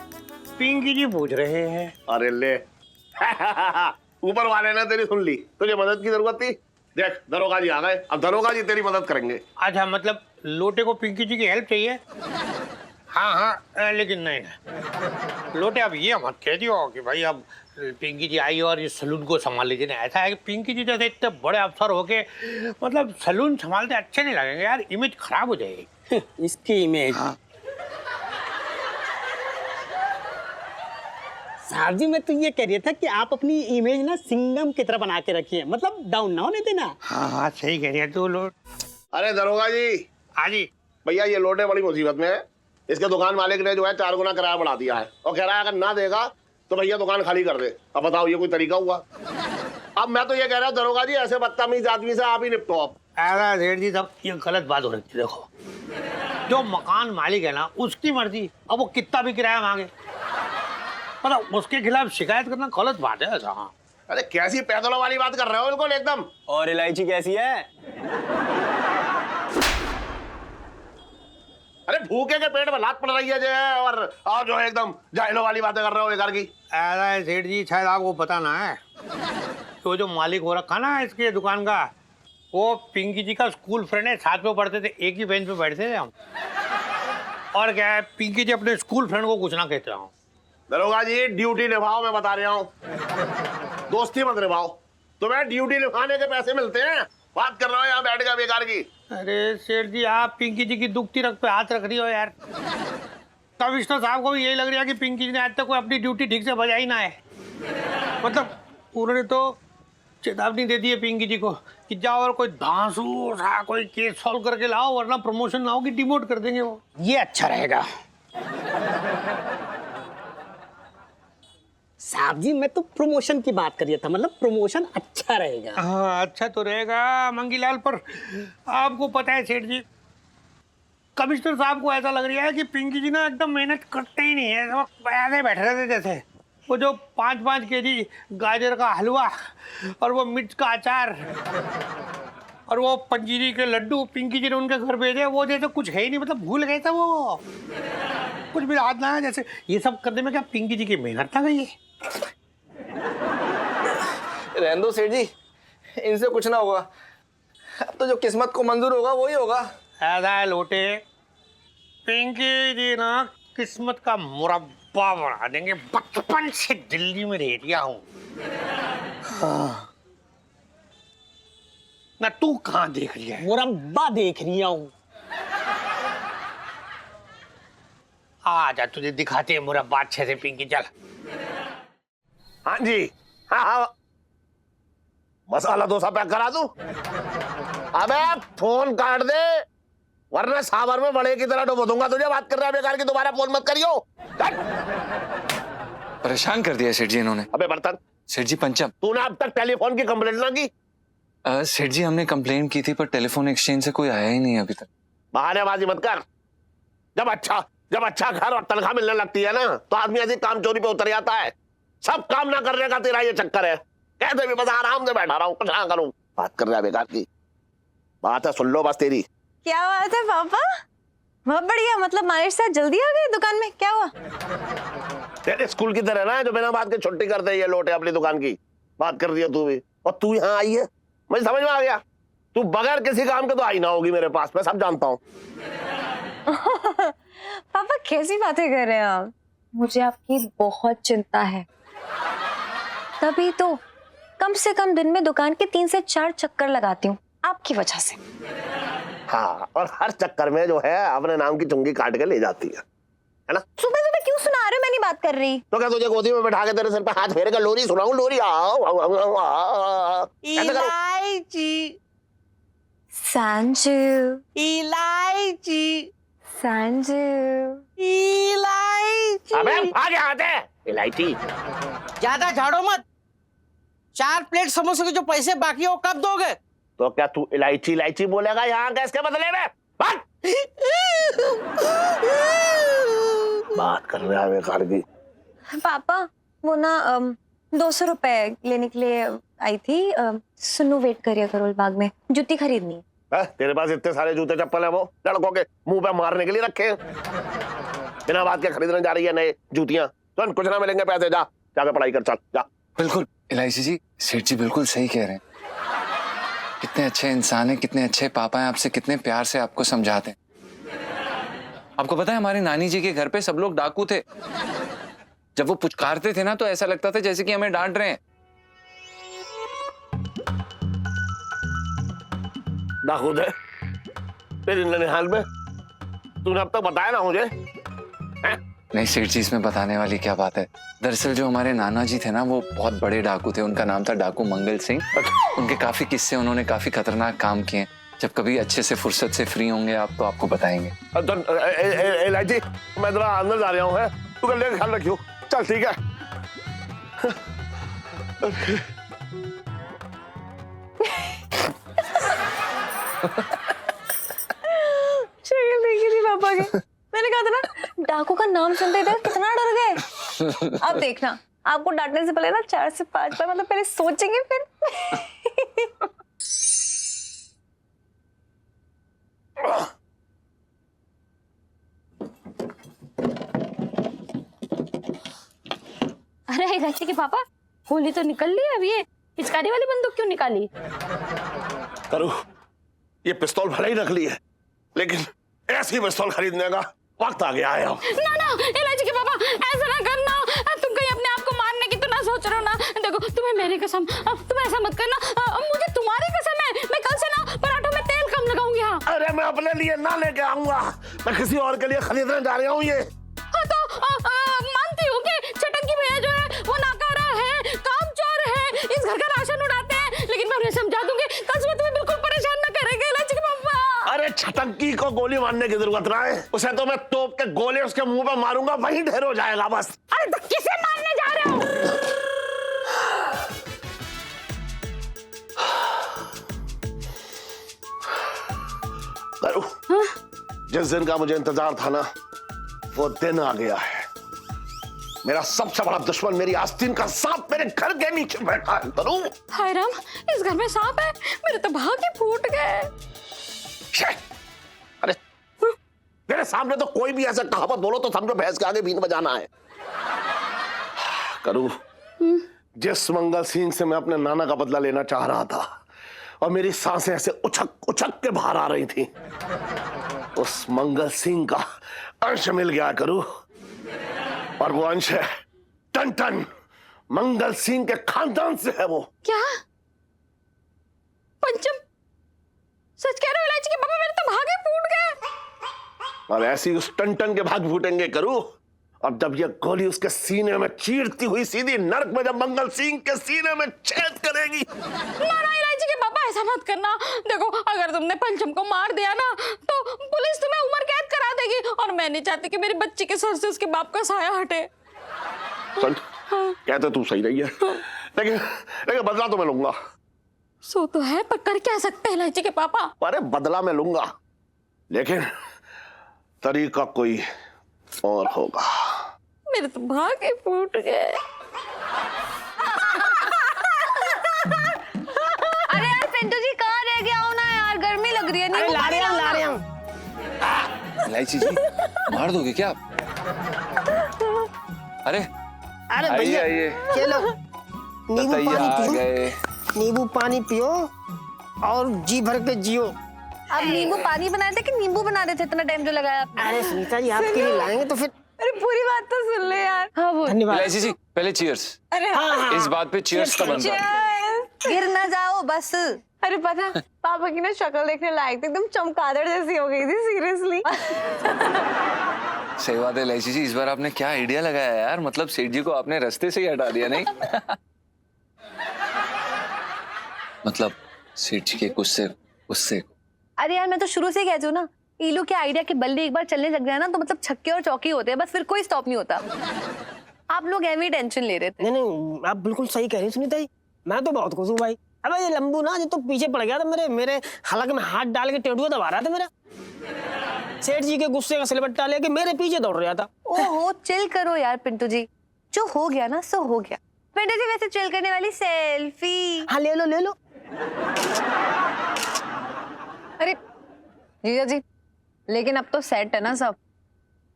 पिंकी जी पूछ रहे हैं। अरे ले ऊपर वाले ने तेरी सुन ली, तुझे मदद की जरूरत थी। देख दरोगा जी आ गए, अब दरोगा जी तेरी मदद करेंगे। अच्छा, मतलब लोटे को पिंकी जी की हेल्प चाहिए? हाँ हाँ, लेकिन नहीं लोटे, अब ये मत कह दियो कि भाई अब पिंकी जी आई और ये सलून को संभाल लीजिए। ना, ऐसा है कि पिंकी जी जैसे इतने बड़े अफसर होके मतलब सलून संभालते अच्छे नहीं लगेंगे यार, इमेज खराब हो जाएगी। इसकी इमेज। साहब जी, मैं तो ये कह रहा था कि आप अपनी इमेज ना सिंघम की तरह बना के रखिए, मतलब डाउन ना होने देना। हाँ हाँ, सही कह रही है तू लोट। अरे दरोगा जी। हाँ जी। भैया ये लोटे बड़ी मुसीबत में है। इसके दुकान मालिक ने जो है 4 गुना किराया बढ़ा दिया है और कह रहा है अगर ना देगा तो भैया दुकान खाली कर दे। अब बताओ ये कोई तरीका हुआ? अब मैं तो ये कह रहा हूँ दरोगा जी, ऐसे बदतमीज आदमी से आप ही निपटो। अब ऐसा सेठ जी, सब ये गलत बात हो रही है। देखो, जो मकान मालिक है ना उसकी मर्जी, अब वो कितना भी किराया मांगे, मतलब उसके खिलाफ शिकायत करना गलत बात है। ऐसा हाँ। अरे कैसी पैदलों वाली बात कर रहे हो बिल्कुल एकदम। और इलायची कैसी है? अरे भूखे के पेट में लात पड़ रही है जो है, और जो है एकदम जाहिलों वाली बातें कर रहे हो बेकार की। ऐसा है सेठ जी, शायद आपको पता ना है, तो जो मालिक हो रखा ना इसके दुकान का, वो पिंकी जी का स्कूल फ्रेंड है। साथ में पढ़ते थे, एक ही बेंच पे बैठते थे हम। और क्या है, पिंकी जी अपने स्कूल फ्रेंड को कुछ ना कहते हो। दरोगा जी ड्यूटी निभाओ, मैं बता रहा हूँ, दोस्ती मत निभाओ। तुम्हें ड्यूटी निभाने के पैसे मिलते हैं, बात कर रहा हूँ यहाँ बैठ गया बेकार की। अरे सेठ जी, आप पिंकी जी की दुखती रख पे हाथ रख रही हो यार। कमिश्नर साहब को भी यही लग रहा है कि पिंकी जी ने आज तक कोई अपनी ड्यूटी ठीक से बजाई ना है। मतलब उन्होंने तो चेतावनी दे दी है पिंकी जी को कि जाओ और कोई धांसू सा कोई केस सॉल्व करके लाओ, वरना प्रमोशन ना होगी, डिमोट कर देंगे वो। ये अच्छा रहेगा। साहब जी, मैं तो प्रमोशन की बात कर रहा था, मतलब प्रमोशन अच्छा रहेगा। हाँ, अच्छा तो रहेगा मंगीलाल, पर आपको पता है सेठ जी, कमिश्नर साहब को ऐसा लग रहा है कि पिंकी जी ना एकदम मेहनत करते ही नहीं है, ऐसे बैठ रहे थे जैसे वो जो 5-5 केजी गाजर का हलवा और वो मिर्च का अचार और वो पंजीरी के लड्डू पिंकी जी ने उनके घर भेजे, वो जैसे कुछ है ही नहीं, मतलब भूल गए थे वो, कुछ भी याद ना है जैसे। ये सब करने में क्या पिंकी जी की मेहनत ना गई है? रहने दो सेठ जी, इनसे कुछ ना होगा। अब तो जो किस्मत को मंजूर होगा वही होगा। ऐसा है लोटे, पिंकी जी ना किस्मत का मुरब्बा बना देंगे। बचपन से दिल्ली में रह गया हूँ। हाँ। ना तू कहाँ देख रही है? मुरब्बा देख रही हूँ। आजा तुझे दिखाते हैं मुरब्बा अच्छे से। पिंकी चल। हाँ जी, हाँ हाँ, मसाला डोसा पैक करा दूं? अबे फोन काट दे, वरना सावर में बड़े की तरह डुबो दूंगा तुझे। बात कर रहा है बेकार की, दोबारा फोन मत करियो। परेशान कर दिया सेठ जी इन्होंने। अबे बर्तन। सेठ जी पंचम, तूने अब तक टेलीफोन की कंप्लेंट ना की? सेठ जी हमने कंप्लेंट की थी, पर टेलीफोन एक्सचेंज से कोई आया ही नहीं अभी तक। बहानेबाजी मत कर। जब अच्छा घर और तनख्वाह मिलने लगती है ना, तो आदमी ऐसी काम चोरी पे उतर जाता है। सब काम ना करने का तेरा ये चक्कर है। कहते भी बस आराम से बैठा रहा हूँ, कुछ ना करूँ। बात कर रहा है बेकार की। बात है सुन लो बस तेरी। क्या बात है पापा, बहुत बढ़िया। मतलब मालिक साहब जल्दी आ गए दुकान में, क्या हुआ? तेरे स्कूल की तरह ना जो बिना बात के छुट्टी कर दे ये लोटे अपनी दुकान की। बात कर रही है तू भी, और तू यहाँ आई है, मुझे समझ में आ गया। तू बगैर किसी काम के तो आई ना होगी मेरे पास, मैं सब जानता हूँ। पापा कैसी बातें कर रहे हैं आप? मुझे आपकी बहुत चिंता है, तभी तो कम से कम दिन में दुकान के 3 से 4 चक्कर लगाती हूँ आपकी वजह से। हाँ, और हर चक्कर में जो है अपने नाम की चुंगी काट के ले जाती है ना? सुबह सुबह क्यों सुना रहे हो? मैं नहीं बात कर रही। तो क्या तुझे गोदी में बैठा के तेरे सिर पे हाथ फेर कर लोरी सुनाऊं? लोरी इलायची संजू, इलायची संजू, इलायची। अबे भाग यहाँ से। इलायची ज्यादा झाड़ो मत। 4 प्लेट समोसे के जो पैसे बाकी है वो कब दोगे? तो क्या तू इलायची इलायची बोलेगा यहाँ गैस के बदले में? बात कर रहा है बेकार की। पापा वो ना 200 रुपए लेने के लिए आई थी। सुनो वेट करिए करोल बाग में, जूती खरीदनी है। तेरे पास इतने सारे जूते चप्पल है, वो लड़कों के मुंह पे मारने के लिए रखे हैं? बिना बात के खरीदने जा रही है नए जूतियां? तो कुछ ना मिलेंगे पैसे, जा जाके पढ़ाई कर, चल जा। बिल्कुल इलायची जी, सेठ जी बिल्कुल सही कह रहे हैं। कितने अच्छे इंसान हैं, कितने अच्छे पापा हैं, आपसे कितने प्यार से आपको समझाते हैं। आपको पता है हमारी नानी जी के घर पे सब लोग डाकू थे। जब वो पुचकारते थे ना तो ऐसा लगता था जैसे कि हमें डांट रहे हैं। डाकू थे तेरे ननिहाल में? तूने अब तक बताया ना मुझे? नहीं सेठ जी, इसमें बताने वाली क्या बात है। दरअसल जो हमारे नाना जी थे ना वो बहुत बड़े डाकू थे। उनका नाम था डाकू मंगल सिंह। उनके काफी किस्से, उन्होंने काफी खतरनाक काम किए। जब कभी अच्छे से फुर्सत से फ्री होंगे आप तो आपको बताएंगे। इलायची मैं जरा अंदर जा रहा हूँ, है तू कर ले, ख्याल रखियो। चल ठीक है। शक्ल देखी थी पापा के, मैंने कहा था ना डाकू का नाम सुनते थे कितना डर गए। अब देखना, आपको डांटने से पहले ना 4 से 5 बार मतलब पहले सोचेंगे फिर। अरे इलायची के पापा, गोली तो निकल ली। अब ये पिचकारी वाली बंदूक क्यों निकाली? करूँ ये पिस्तौल भले ही रख ली है, लेकिन ऐसी पिस्तौल खरीदने का वक्त आ गया है। ना ना इलायची के पापा, ऐसा ना करना। तुम कहीं अपने आप को मारने की तो ना सोच रहे हो ना? देखो तुम्हें मेरी कसम, अब तुम ऐसा मत करना। मुझे तुम्हारी कसम है, मैं कल से ना पराठों में तेल कम लगाऊंगी। हाँ अरे मैं अपने लिए ना लेके आऊंगा, मैं किसी और के लिए खरीदने जा रहा हूँ ये। हाँ तो मानती हूँ कि छटंकी भैया जो है वो नाकारा है, कामचोर है, इस घर का राशन उड़ाते हैं, लेकिन मैं उन्हें समझा दूंगी, कल सुबह तुम्हें बिल्कुल परेशान ना करेंगे इलायची के पापा। अरे छटंकी को गोली मारने की जरूरत ना है, उसे तो मैं तोप के गोले उसके मुंह पे मारूंगा, वहीं ढेर हो जाएगा बस। अरे तो किसे मारने जा रहे हो? करूं, जिस दिन का मुझे इंतजार था ना वो दिन आ गया है। मेरा सबसे बड़ा दुश्मन, मेरी आस्तीन का सांप मेरे घर के नीचे बैठा है। करूं, हाय राम, इस घर में सांप है? मेरे तो भाग ही फूट गए। अरे मेरे सामने तो कोई भी ऐसा कहावत बोलो तो समझो भैंस के आगे बीन बजाना है। करूं, जिस मंगल सिंह से मैं अपने नाना का बदला लेना चाह रहा था और मेरी सांसें ऐसे उछक उछक के बाहर आ रही थी, उस मंगल सिंह का अंश मिल गया करूं, और वो अंश है टन मंगल सिंह के खानदान से है। वो क्या? पंचम, सच कह रहे हो इलायची के पापा? मेरे तो भागे फूट गए। और ऐसी उस टन के भाग फूटेंगे करूं, अब जब ये गोली उसके सीने में चीरती हुई सीधी नर्क में जब मंगल सिंह के सीने में छेद करेगी। ना इलायची के पापा ऐसा मत करना। देखो अगर तुमने पंचम को मार दिया ना तो पुलिस तुम्हें उम्र कैद करा देगी, और मैं नहीं चाहती कि मेरी बच्ची के सर से उसके बाप का साया हटे। सुन, कहते तू सही रही है, लेकिन बदला तो मैं लूंगा। सो तो है, पर कर क्या सकते हैं इलायची के पापा? अरे बदला मैं लूंगा, लेकिन तरीका कोई और होगा। मेरे तो भागे फूट गए। अरे यार पिंटू जी कहाँ रह गया हो ना यार, गर्मी लग रही है। अरे ला रहे हैं। इलायची जी मार दोगे क्या आप? अरे अरे आइए भैया आइए, चलो, नींबू बताइए पानी आ पियो, गए। नींबू पानी पियो और जी भर के जियो। आप नींबू पानी बनाए थे कि नींबू बना रहे थे? इतना टाइम जो लगाया आपने। अरे सुनीता जी आपके लिए लाएंगे तो फिर। अरे पूरी बात तो सुन ले यार। हाँ वो धन्यवाद। इलायची जी पहले चीयर्स। अरे इस बात पे चीयर्स का बनता है। गिर ना जाओ बस। अरे पता पापा की ना शक्ल देखने लायक थी, एकदम चमगादड़ जैसी हो गई थी सीरियसली। सही बात है इलायची जी, इस बार आपने क्या आइडिया लगाया यार, मतलब सेठ जी को आपने रास्ते से ही हटा दिया नहीं? मतलब सेठ जी के गुस्से। अरे यार मैं तो शुरू से ही कहती हूँ ना, ईलू के आइडिया के बल्ले एक बार चलने लग जाए ना तो मतलब छक्के और चौकी होते हैं, बस फिर कोई स्टॉप नहीं होता। आप लोग एवी टेंशन ले रहे थे। नहीं आप बिल्कुल सही कह रही सुनीता जी, मैं तो बहुत खुश हूँ भाई। अबे ये लंबू ना, ये तो पीछे पड़ गया था मेरे हलक में हाथ डाल के टेटुआ दबा रहा था मेरा। सेठ जी के गुस्से का सिलबट्टा लेके मेरे पीछे दौड़ रहा था। ओहो चिल करो यार पिंटू जी, जो हो गया ना सो हो गया। पिंटू जी वैसे चिल करने वाली सेल्फी। हाँ ले लो ले लो। अरे जीजा जी लेकिन अब तो सेट है ना सब।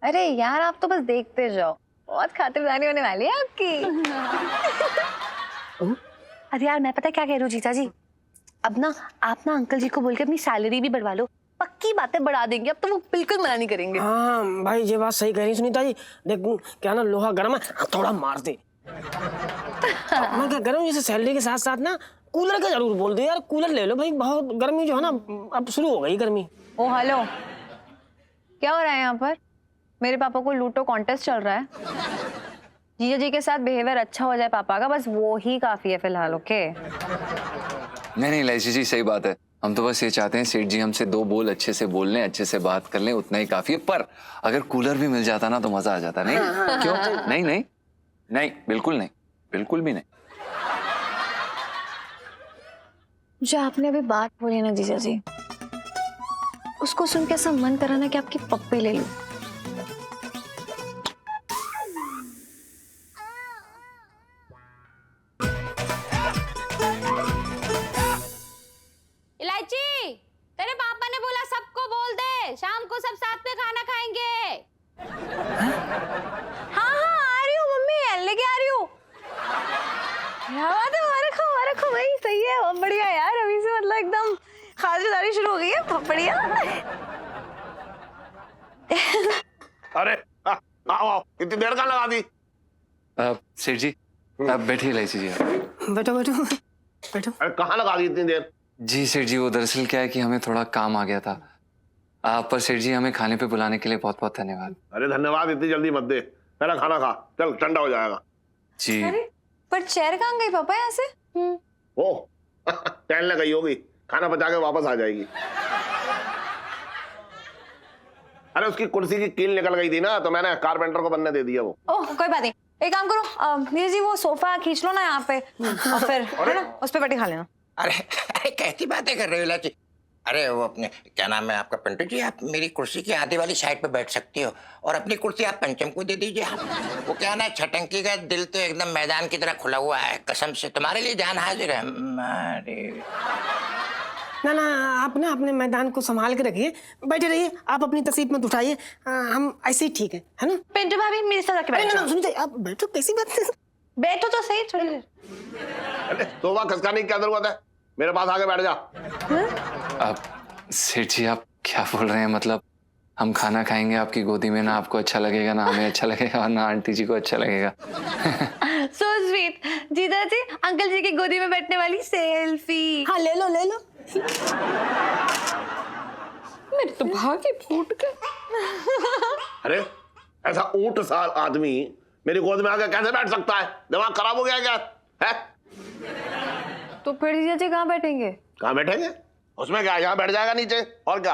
अरे यार आप तो बस देखते जाओ, बहुत खातिरदारी होने वाली है आपकी। अरे यार मैं पता क्या कह रही हूँ जीजा जी, अब ना आप ना अंकल जी को बोल के अपनी सैलरी भी बढ़वा लो, पक्की बातें बढ़ा देंगे, अब तो वो बिल्कुल मना नहीं करेंगे। हाँ भाई ये बात सही कह रही सुनीता जी, देख क्या ना लोहा गर्म है थोड़ा मार दे। मैं क्या करूँ, जैसे सैलरी के साथ साथ ना कूलर का जरूर बोल दे यार, कूलर ले लो भाई, बहुत गर्मी जो है ना अब शुरू हो गई गर्मी। ओ हेलो, क्या हो रहा है यहाँ पर? मेरे पापा को लूटो कॉन्टेस्ट चल रहा है। जीजा जी के साथ बिहेवियर अच्छा हो जाए पापा का, बस वो ही काफी है फिलहाल। ओके नहीं लाइची जी सही बात है, हम तो बस ये चाहते हैं सेठ जी हमसे दो बोल अच्छे से बोल लें, अच्छे से बात कर लें, उतना ही काफी है। पर अगर कूलर भी मिल जाता ना तो मजा आ जाता। नहीं क्यों? नहीं नहीं नहीं बिल्कुल नहीं, बिल्कुल भी नहीं। जो आपने अभी बात बोली ना जीजा जी, उसको सुन के ऐसा मन करा ना कि आपकी पप्पी ले लूं। इलायची, तेरे पापा ने बोला सबको बोल दे, शाम को सब साथ में खाना खाएंगे। हाँ आ रही हूँ मम्मी, लेके आ रही हूँ। रखो भाई, सही है, बहुत बढ़िया यार। अभी से मतलब एकदम खातिरदारी शुरू हो गई है, बहुत बढ़िया। अरे आओ आओ, इतनी देर कहाँ लगा दी? सेठ जी आप बैठिए लाइची जी। बैठो बैठो बैठो। अरे कहाँ लगा दी इतनी देर? जी सेठ जी वो दरअसल क्या है कि हमें थोड़ा काम आ गया था। पर सेठ जी हमें खाने पे बुलाने के लिए बहुत बहुत धन्यवाद। अरे धन्यवाद इतनी जल्दी मत दे, पहला खाना खा, चल ठंडा हो जाएगा। जी पर चेयर कहाँ गई पापा यहाँ से? ओ टहलने गई होगी, खाना पचा के वापस आ जाएगी। अरे उसकी कुर्सी की कील निकल गई थी ना, तो मैंने कारपेंटर को बनने दे दिया वो। ओह कोई बात नहीं, एक काम करो नीर जी वो सोफा खींच लो ना यहाँ पे, और फिर है ना उस पे बैठी खा लेना। अरे अरे कैसी बातें कर रहे हो इलायची? अरे वो अपने क्या नाम है आपका पिंटू जी, आप मेरी कुर्सी की आधी वाली साइड पे बैठ सकती हो और अपनी कुर्सी आप पंचम को दे दीजिए। वो क्या ना छटंकी का दिल तो एकदम मैदान की तरह खुला हुआ है, कसम से तुम्हारे लिए जान हाजिर है। ना ना आप ना अपने मैदान को संभाल के रखिए, बैठे रहिए, आप अपनी तस्वीर मत उठाइए, हम ऐसे ही ठीक है ना? पिंटू भाभी मेरे साथ आके बैठो। ना सुनिए आप बैठो, कैसी बात है? बैठो तो सही थोड़ी देर। अरे तोबा खसकाने की क्या जरूरत है, मेरे पास आके बैठ जा। आप सेठ जी आप क्या बोल रहे हैं? मतलब हम खाना खाएंगे आपकी गोदी में, ना आपको अच्छा लगेगा ना हमें अच्छा लगेगा और ना आंटी जी को अच्छा लगेगा। So sweet. जीजा जी अंकल जी की गोदी में बैठने वाली सेल्फी। हाँ ले लो ले लो। मेरे तो भाग ही फूट गए। अरे ऐसा ऊंट साल आदमी मेरी गोद में आके कैसे बैठ सकता है? दिमाग खराब हो गया क्या है? तो फिर जीजा जी कहाँ बैठेंगे? कहाँ बैठेंगे? उसमें क्या, यहाँ बैठ जाएगा नीचे, और क्या?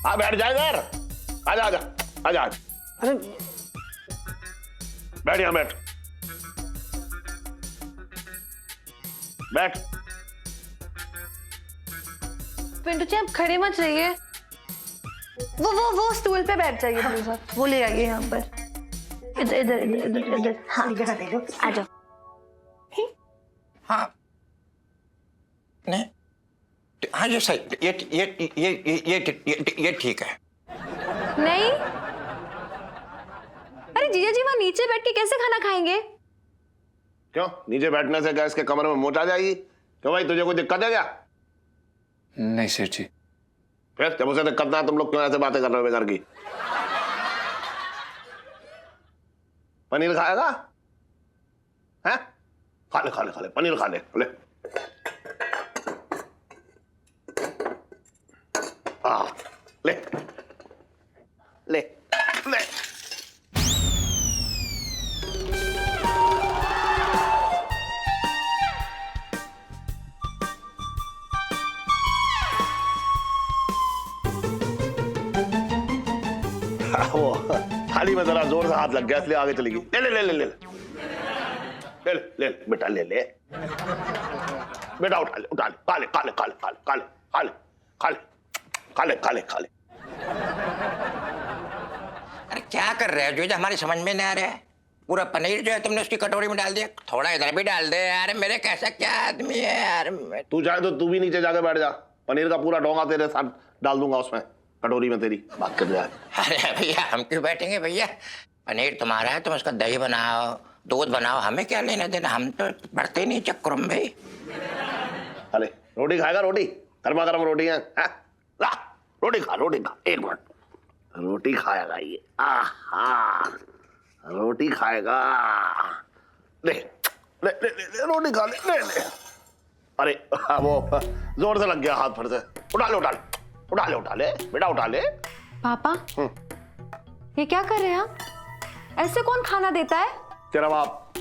हाँ बैठ जाएगा यार, आजा आजा आजा। अरे बैठ यहाँ बैठ बैठ। पिंटू जी आप खड़े मत रहिए, वो स्टूल पे बैठ जाइए प्लीज, वो ले आइए यहाँ पर। इधर इधर इधर इधर इधर। हाँ आ जाओ। हाँ नहीं हाँ ये सही, ये ठीक है। नहीं अरे जीजा जी वहाँ नीचे बैठ के कैसे खाना खाएंगे? क्यों, नीचे बैठने से क्या इसके कमरे में मोच आ जाएगी? क्यों भाई, तुझे कोई दिक्कत है क्या? नहीं सेठ जी। फिर जब उसे दिक्कत ना है, तुम लोग क्यों ऐसे बातें कर रहे हो बेकार की? पनीर खाएगा? हैं? खा ले खा ले खा ले, पनीर खा ले ले। ले ले ले। वो थाली में जरा जोर से हाथ लग गया इसलिए आगे चली गई। ले ले ले ले ले। ले ले ले बेटा ले ले बेटा उठा ले खा ले खा ले खा ले खा ले खा ले खा ले खा ले खा ले खा ले खा ले। अरे क्या कर रहे हो जो हमारी समझ में नहीं आ रहा है। पूरा पनीर जो है तुमने उसकी कटोरी में डाल दिया, थोड़ा इधर भी डाल दे यार। मेरे कैसा क्या आदमी है यार। तू चाहे तो तू भी नीचे जाके बैठ जा, पनीर का पूरा डोंगा तेरे साथ डाल दूंगा उसमें कटोरी में तेरी। बात कर रहा है। अरे भैया हम क्यों बैठेंगे भैया, पनीर तुम्हारा है, तुम उसका दही बनाओ दूध बनाओ, हमें क्या लेना देना, हम तो बढ़ते नहीं चक्करों में भाई। अरे रोटी खाएगा, रोटी गर्मा गर्म रोटी है, ला रोटी खा एक मिनट रोटी खाएगा ये। रोटी खाएगा, ले ले ले ले रोटी खा ले ले ले। अरे वो जोर से लग गया हाथ फिर से। उठा ले उठा ले उठा ले उठा ले बेटा उठा ले। पापा ये क्या कर रहे हैं आप? ऐसे कौन खाना देता है? तेरा बाप।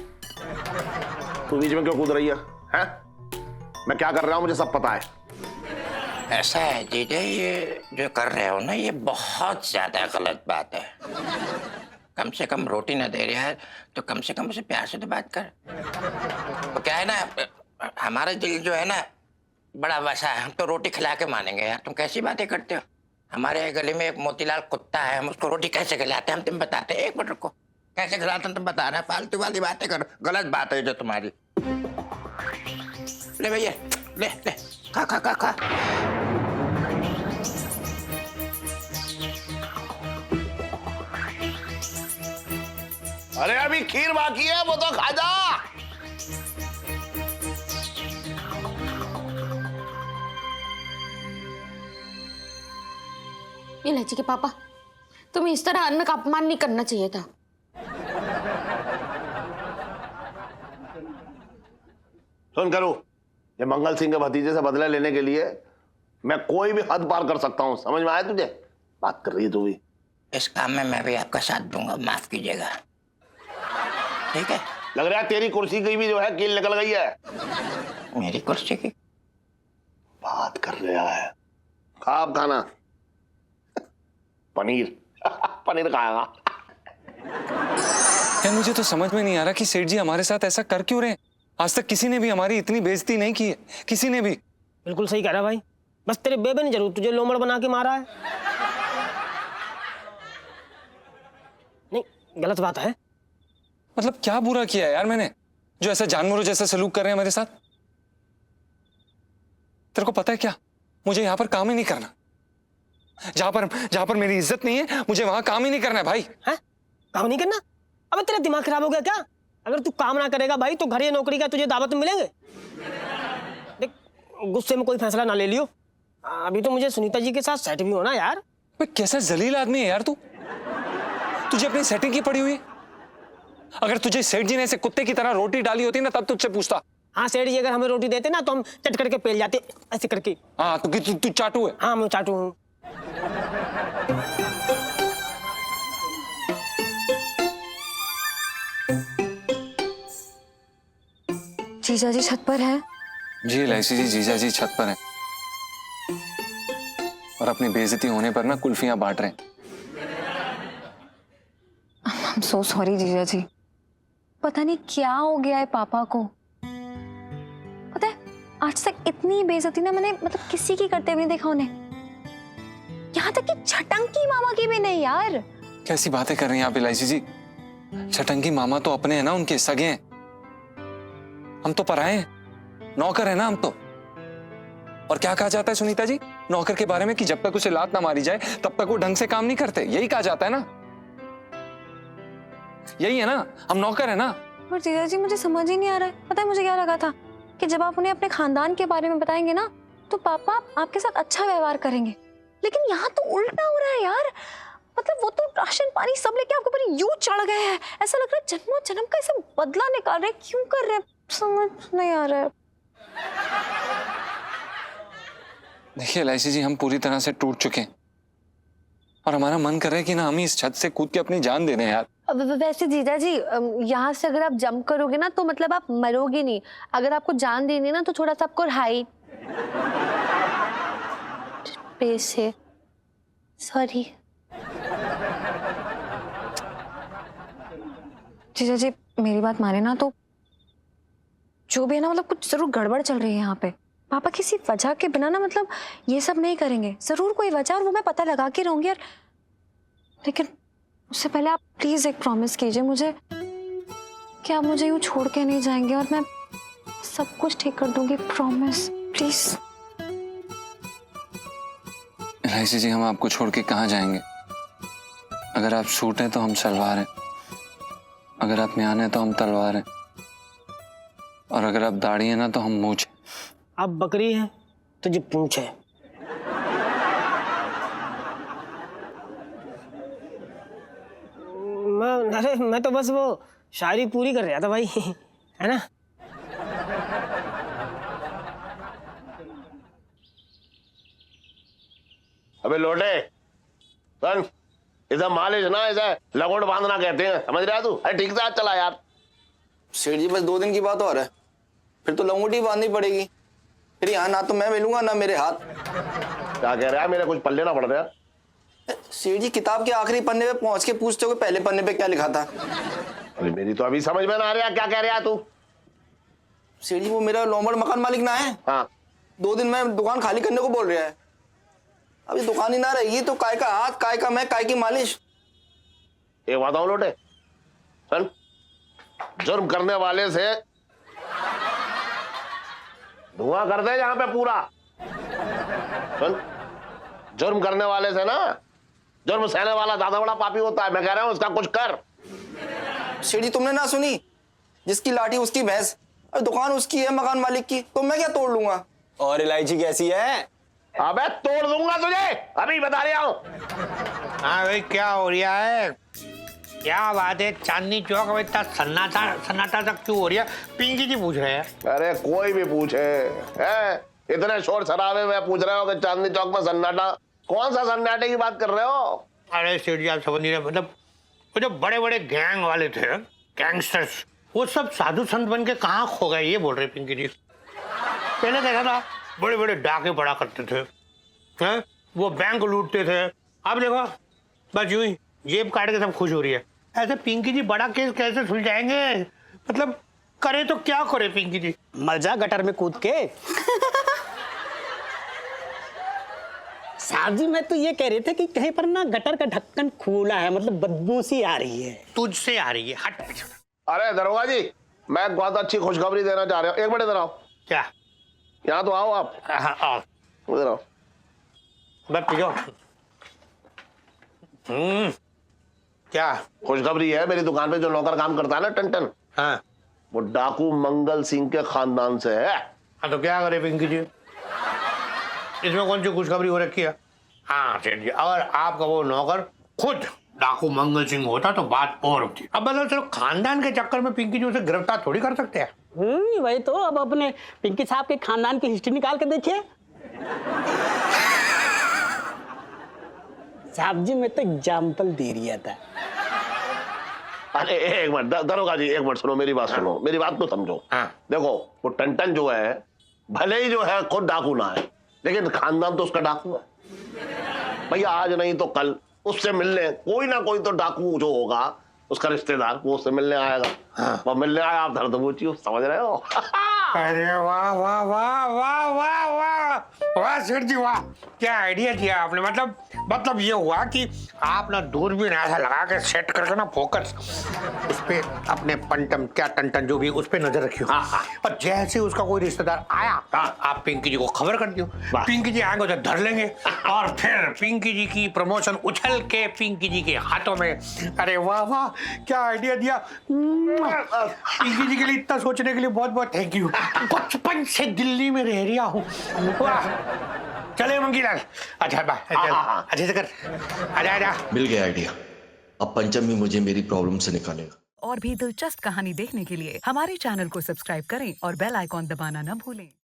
तू बीच में क्यों कूद रही है, हैं? मैं क्या कर रहा हूं मुझे सब पता है। ऐसा है जीजा, ये जो कर रहे हो ना ये बहुत ज्यादा गलत बात है। कम से कम रोटी ना दे रहा है तो कम से कम उसे प्यार से तो बात कर। तो क्या है ना, हमारा दिल जो है ना बड़ा वैसा है, हम तो रोटी खिला के मानेंगे यार। तुम कैसी बातें करते हो। हमारे गली में एक मोतीलाल कुत्ता है, हम उसको रोटी कैसे खिलाते हैं हम तुम बताते हैं। एक मिनट रुको, कैसे खिलाते हैं तुम बता रहे, फालतू वाली बातें करो, गलत बात है जो तुम्हारी। ले भैया ले ले खा खा खा खा। अरे अभी खीर बाकी है, वो तो खा जा। ये लची के पापा, तुम्हें इस तरह अन्न का अपमान नहीं करना चाहिए था। सुन करूं, ये मंगल सिंह के भतीजे से बदला लेने के लिए मैं कोई भी हद पार कर सकता हूं, समझ में आया तुझे? बात कर रही है तू भी। इस काम में मैं भी आपका साथ दूंगा, माफ कीजिएगा, ठीक है? लग रहा है तेरी कुर्सी की भी जो है कील निकल गई है। मेरी कुर्सी की बात कर रहा है। खा अब खाना पनीर पनीर खाएगा। यार मुझे तो समझ में नहीं आ रहा कि सेठ जी हमारे साथ ऐसा कर क्यों रहे हैं। आज तक किसी ने भी हमारी इतनी बेइज्जती नहीं की है, किसी ने भी। बिल्कुल सही कह रहा भाई, बस तेरे बेबे ने जरूर तुझे लोमड़ बना के मारा है। नहीं गलत बात है। मतलब क्या बुरा किया है यार मैंने, जो ऐसा जानवरों जैसा सलूक कर रहे हैं मेरे साथ। तेरे को पता है क्या, मुझे यहां पर काम ही नहीं करना। जहां पर मेरी इज्जत नहीं है मुझे वहां काम ही नहीं करना है भाई। हैं? काम नहीं करना? अबे तेरा दिमाग खराब हो गया क्या? अगर तू काम ना करेगा भाई तो घर या नौकरी का तुझे दावत मिलेंगे। देख गुस्से में कोई फैसला ना ले लियो, अभी तो मुझे सुनीता जी के साथ सेट भी होना यार। कैसा जलील आदमी है यार तू, तुझे अपनी सेटिंग की पड़ी हुई है। अगर तुझे सेठ जी ने ऐसे कुत्ते की तरह रोटी डाली होती ना तब तुझसे पूछता। हाँ सेठ जी अगर हमें रोटी देते ना तो हम चट करके पेल जाते ऐसे करके। हाँ तू चाटू है। हाँ मैं चाटू हूँ। जीजा जी छत पर है। जी लाइसी जी, जीजा जी छत पर है और अपनी बेइज्जती होने पर ना कुल्फियां बांट रहे हैं। I'm so sorry जीजा जी, पता नहीं क्या हो गया है पापा को। पता है आज तक इतनी बेइज्जती ना मैंने मतलब किसी की करते हुए नहीं देखा उन्हें, यहाँ तक कि छटंकी मामा की भी नहीं यार। कैसी बातें कर रही हैं आप इलायची जी, छटंकी मामा तो अपने हैं ना, उनके सगे हैं। हम तो पराए हैं, नौकर है ना हम तो। और क्या कहा जाता है सुनीता जी नौकर के बारे में कि जब तक उसे लात ना मारी जाए तब तक वो ढंग से काम नहीं करते, यही कहा जाता है ना, यही है ना, हम नौकर है ना। पर जीजा जी मुझे समझ ही नहीं आ रहा है, पता है मुझे क्या लगा था कि जब आप उन्हें अपने खानदान के बारे में बताएंगे ना तो पापा आपके साथ अच्छा व्यवहार करेंगे, लेकिन यहाँ तो उल्टा हो रहा है यार। मतलब वो तो राशन पानी सब लेके आपके ऊपर यूं चढ़ गए हैं, ऐसा लग रहा है जन्मों जन्म का ऐसा बदला निकाल रहे हैं। क्यों कर रहे हैं समझ नहीं आ रहा है। देखिए इलायची जी हम पूरी तरह से टूट चुके हैं और हमारा मन कर रहा है कि ना हम ही इस छत से कूद के अपनी जान दे दें यार। वैसे जीजा जी यहाँ से अगर आप जंप करोगे ना तो मतलब आप मरोगे नहीं, अगर आपको जान देनी है ना तो थोड़ा सा आपको हाइट पे से, सॉरी जीजा जी मेरी बात माने ना तो जो भी है ना, मतलब कुछ जरूर गड़बड़ चल रही है यहाँ पे। पापा किसी वजह के बिना ना मतलब ये सब नहीं करेंगे, जरूर कोई वजह, और वो मैं पता लगा के रहूंगी। और लेकिन उससे पहले आप प्लीज एक प्रॉमिस कीजिए मुझे कि आप मुझे यूं छोड़ के नहीं जाएंगे, और मैं सब कुछ ठीक कर दूंगी, प्रॉमिस, प्लीज। एलआईसी जी, हम आपको छोड़ के कहाँ जाएंगे? अगर आप सूट हैं तो हम सलवार हैं, अगर आप म्यान हैं तो हम तलवार हैं, और अगर आप दाढ़ी हैं ना तो हम मूंछ हैं। आप बकरी है तो जो पूंछ है। अरे मैं तो बस वो शायरी पूरी कर रहा था भाई, है ना। अबे लोटे सन, इसे मालिश ना, इसे लगोड़ बांधना कहते हैं, समझ रहा है तू? अरे ठीक से हाथ चला यार। सेठ जी बस 2 दिन की बात और है, फिर तो लंगोटी बांधनी पड़ेगी। फिर यहाँ ना तो मैं मिलूंगा ना मेरे हाथ। क्या कह रहा है? मेरे कुछ पल्ले ना पड़ रहे हैं। सेठ जी किताब के आखिरी पन्ने पे पहुंच के पूछते हो कि पहले पन्ने पे क्या लिखा था। अरे मेरी तो अभी समझ में ना आ रहा, क्या कह रहा है तू? सेठ जी वो मेरा लोमड़ मकान मालिक ना है, हाँ 2 दिन में दुकान खाली करने को बोल रहा है। अभी दुकान ही ना रहेगी तो काय का हाथ, काय का मैं, काय की मालिश। एक बात बताऊं लोटे सन, जुर्म करने वाले से धुआं कर दे यहाँ पे पूरा। सुन, जुर्म करने वाले से ना जुर्म सहने वाला ज्यादा बड़ा पापी होता है। मैं कह रहा हूं उसका कुछ कर। सेठ जी तुमने ना सुनी, जिसकी लाठी उसकी भैंस। अब दुकान उसकी है मकान मालिक की, तो मैं क्या तोड़ लूंगा। और इलायची कैसी है? अबे तोड़ दूंगा तुझे, अभी बता रहा हूं। हाँ भाई क्या हो रहा है? क्या बात है? चांदनी चौक में इतना सन्नाटा सन्नाटा तक क्यों हो रहा है? पिंकी जी पूछ रहे हैं। अरे कोई भी पूछे है, इतने शोर शराबे में पूछ रहे हो कि चांदनी चौक में सन्नाटा? कौन सा सन्नाटे की बात कर रहे हो? अरे सेठ जी आप समझ नहीं रहे, मतलब वो जो बड़े बड़े गैंग वाले थे, गैंगस्टर्स, वो सब साधु संत बन के कहाँ खो गए, ये बोल रहे पिंकी जी। पहले देखा था बड़े बड़े डाके पड़ा करते थे, हैं? वो बैंक लूटते थे। अब देखो बस यूं ही जेब काट के सब खुश हो रही है। ऐसे पिंकी जी बड़ा केस कैसे सुलझाएंगे? मतलब करे तो क्या करे पिंकी जी? मर जा गटर में कूद के। साहब जी मैं तो ये कह रहे थे कि कहीं पर ना गटर का ढक्कन खुला है, मतलब बदबू सी आ रही है। तुझसे आ रही है, हट पीछे। अरे दरोगा जी, मैं बहुत अच्छी खुशखबरी देना चाह रहा हूँ। 1 मिनट इधर आओ। क्या? यहाँ तो आओ आप। हाँ आओ, इधर आओ। बस पीछो। क्या खुशखबरी है, मेरी दुकान पे जो नौकर काम करता है ना टन, हाँ वो डाकू मंगल सिंह के खानदान से है। हाँ तो क्या करे पिंकी जी, इसमें कौन सी खुशखबरी हो रखी है? हाँ सेठ जी, अगर आपका वो नौकर खुद डाकू मंगल सिंह होता तो बात और होती। अब मतलब चलो खानदान के चक्कर में पिंकी जी उसे गिरफ्तार थोड़ी कर सकते हैं। वही तो, अब अपने पिंकी साहब के खानदान की हिस्ट्री निकाल के देखिए। साहब जी मैं तो एग्जाम्पल दे रहा था। अरे एक मिनट दरोगा जी, 1 मिनट सुनो, मेरी बात सुनो, मेरी बात तो समझो। हाँ। देखो वो टन जो है, भले ही जो है खुद डाकू ना है, लेकिन खानदान तो उसका डाकू है। भैया आज नहीं तो कल उससे मिलने कोई ना कोई तो डाकू जो होगा, उसका रिश्तेदार, वो उससे मिलने आएगा। हाँ। वो मिलने आया, आप दर्द पूछिए, समझ रहे हो? अरे वाह वाह वाह वाह वाह वाह वाह सेठ जी वाह, क्या आइडिया दिया आपने। मतलब ये हुआ कि आप ना दूरबीन ऐसा लगा के सेट करके ना फोकस उस पे अपने पंटम क्या टन जो भी उस पे नजर रखियो। और जैसे उसका कोई रिश्तेदार आया, आप पिंकी जी को खबर कर दियो। पिंकी जी आएंगे उसे धर लेंगे और फिर पिंकी जी की प्रमोशन उछल के पिंकी जी के हाथों में। अरे वाह वाह क्या आइडिया दिया। पिंकी जी के लिए इतना सोचने के लिए बहुत बहुत थैंक यू। बचपन से दिल्ली में रह रहा हूँ। चले मंगीलाल, अच्छा बाय, अच्छे से कर, आजा। मिल गया आइडिया। अब पंचम भी मुझे मेरी प्रॉब्लम से निकालेगा। और भी दिलचस्प कहानी देखने के लिए हमारे चैनल को सब्सक्राइब करें और बेल आइकॉन दबाना न भूलें।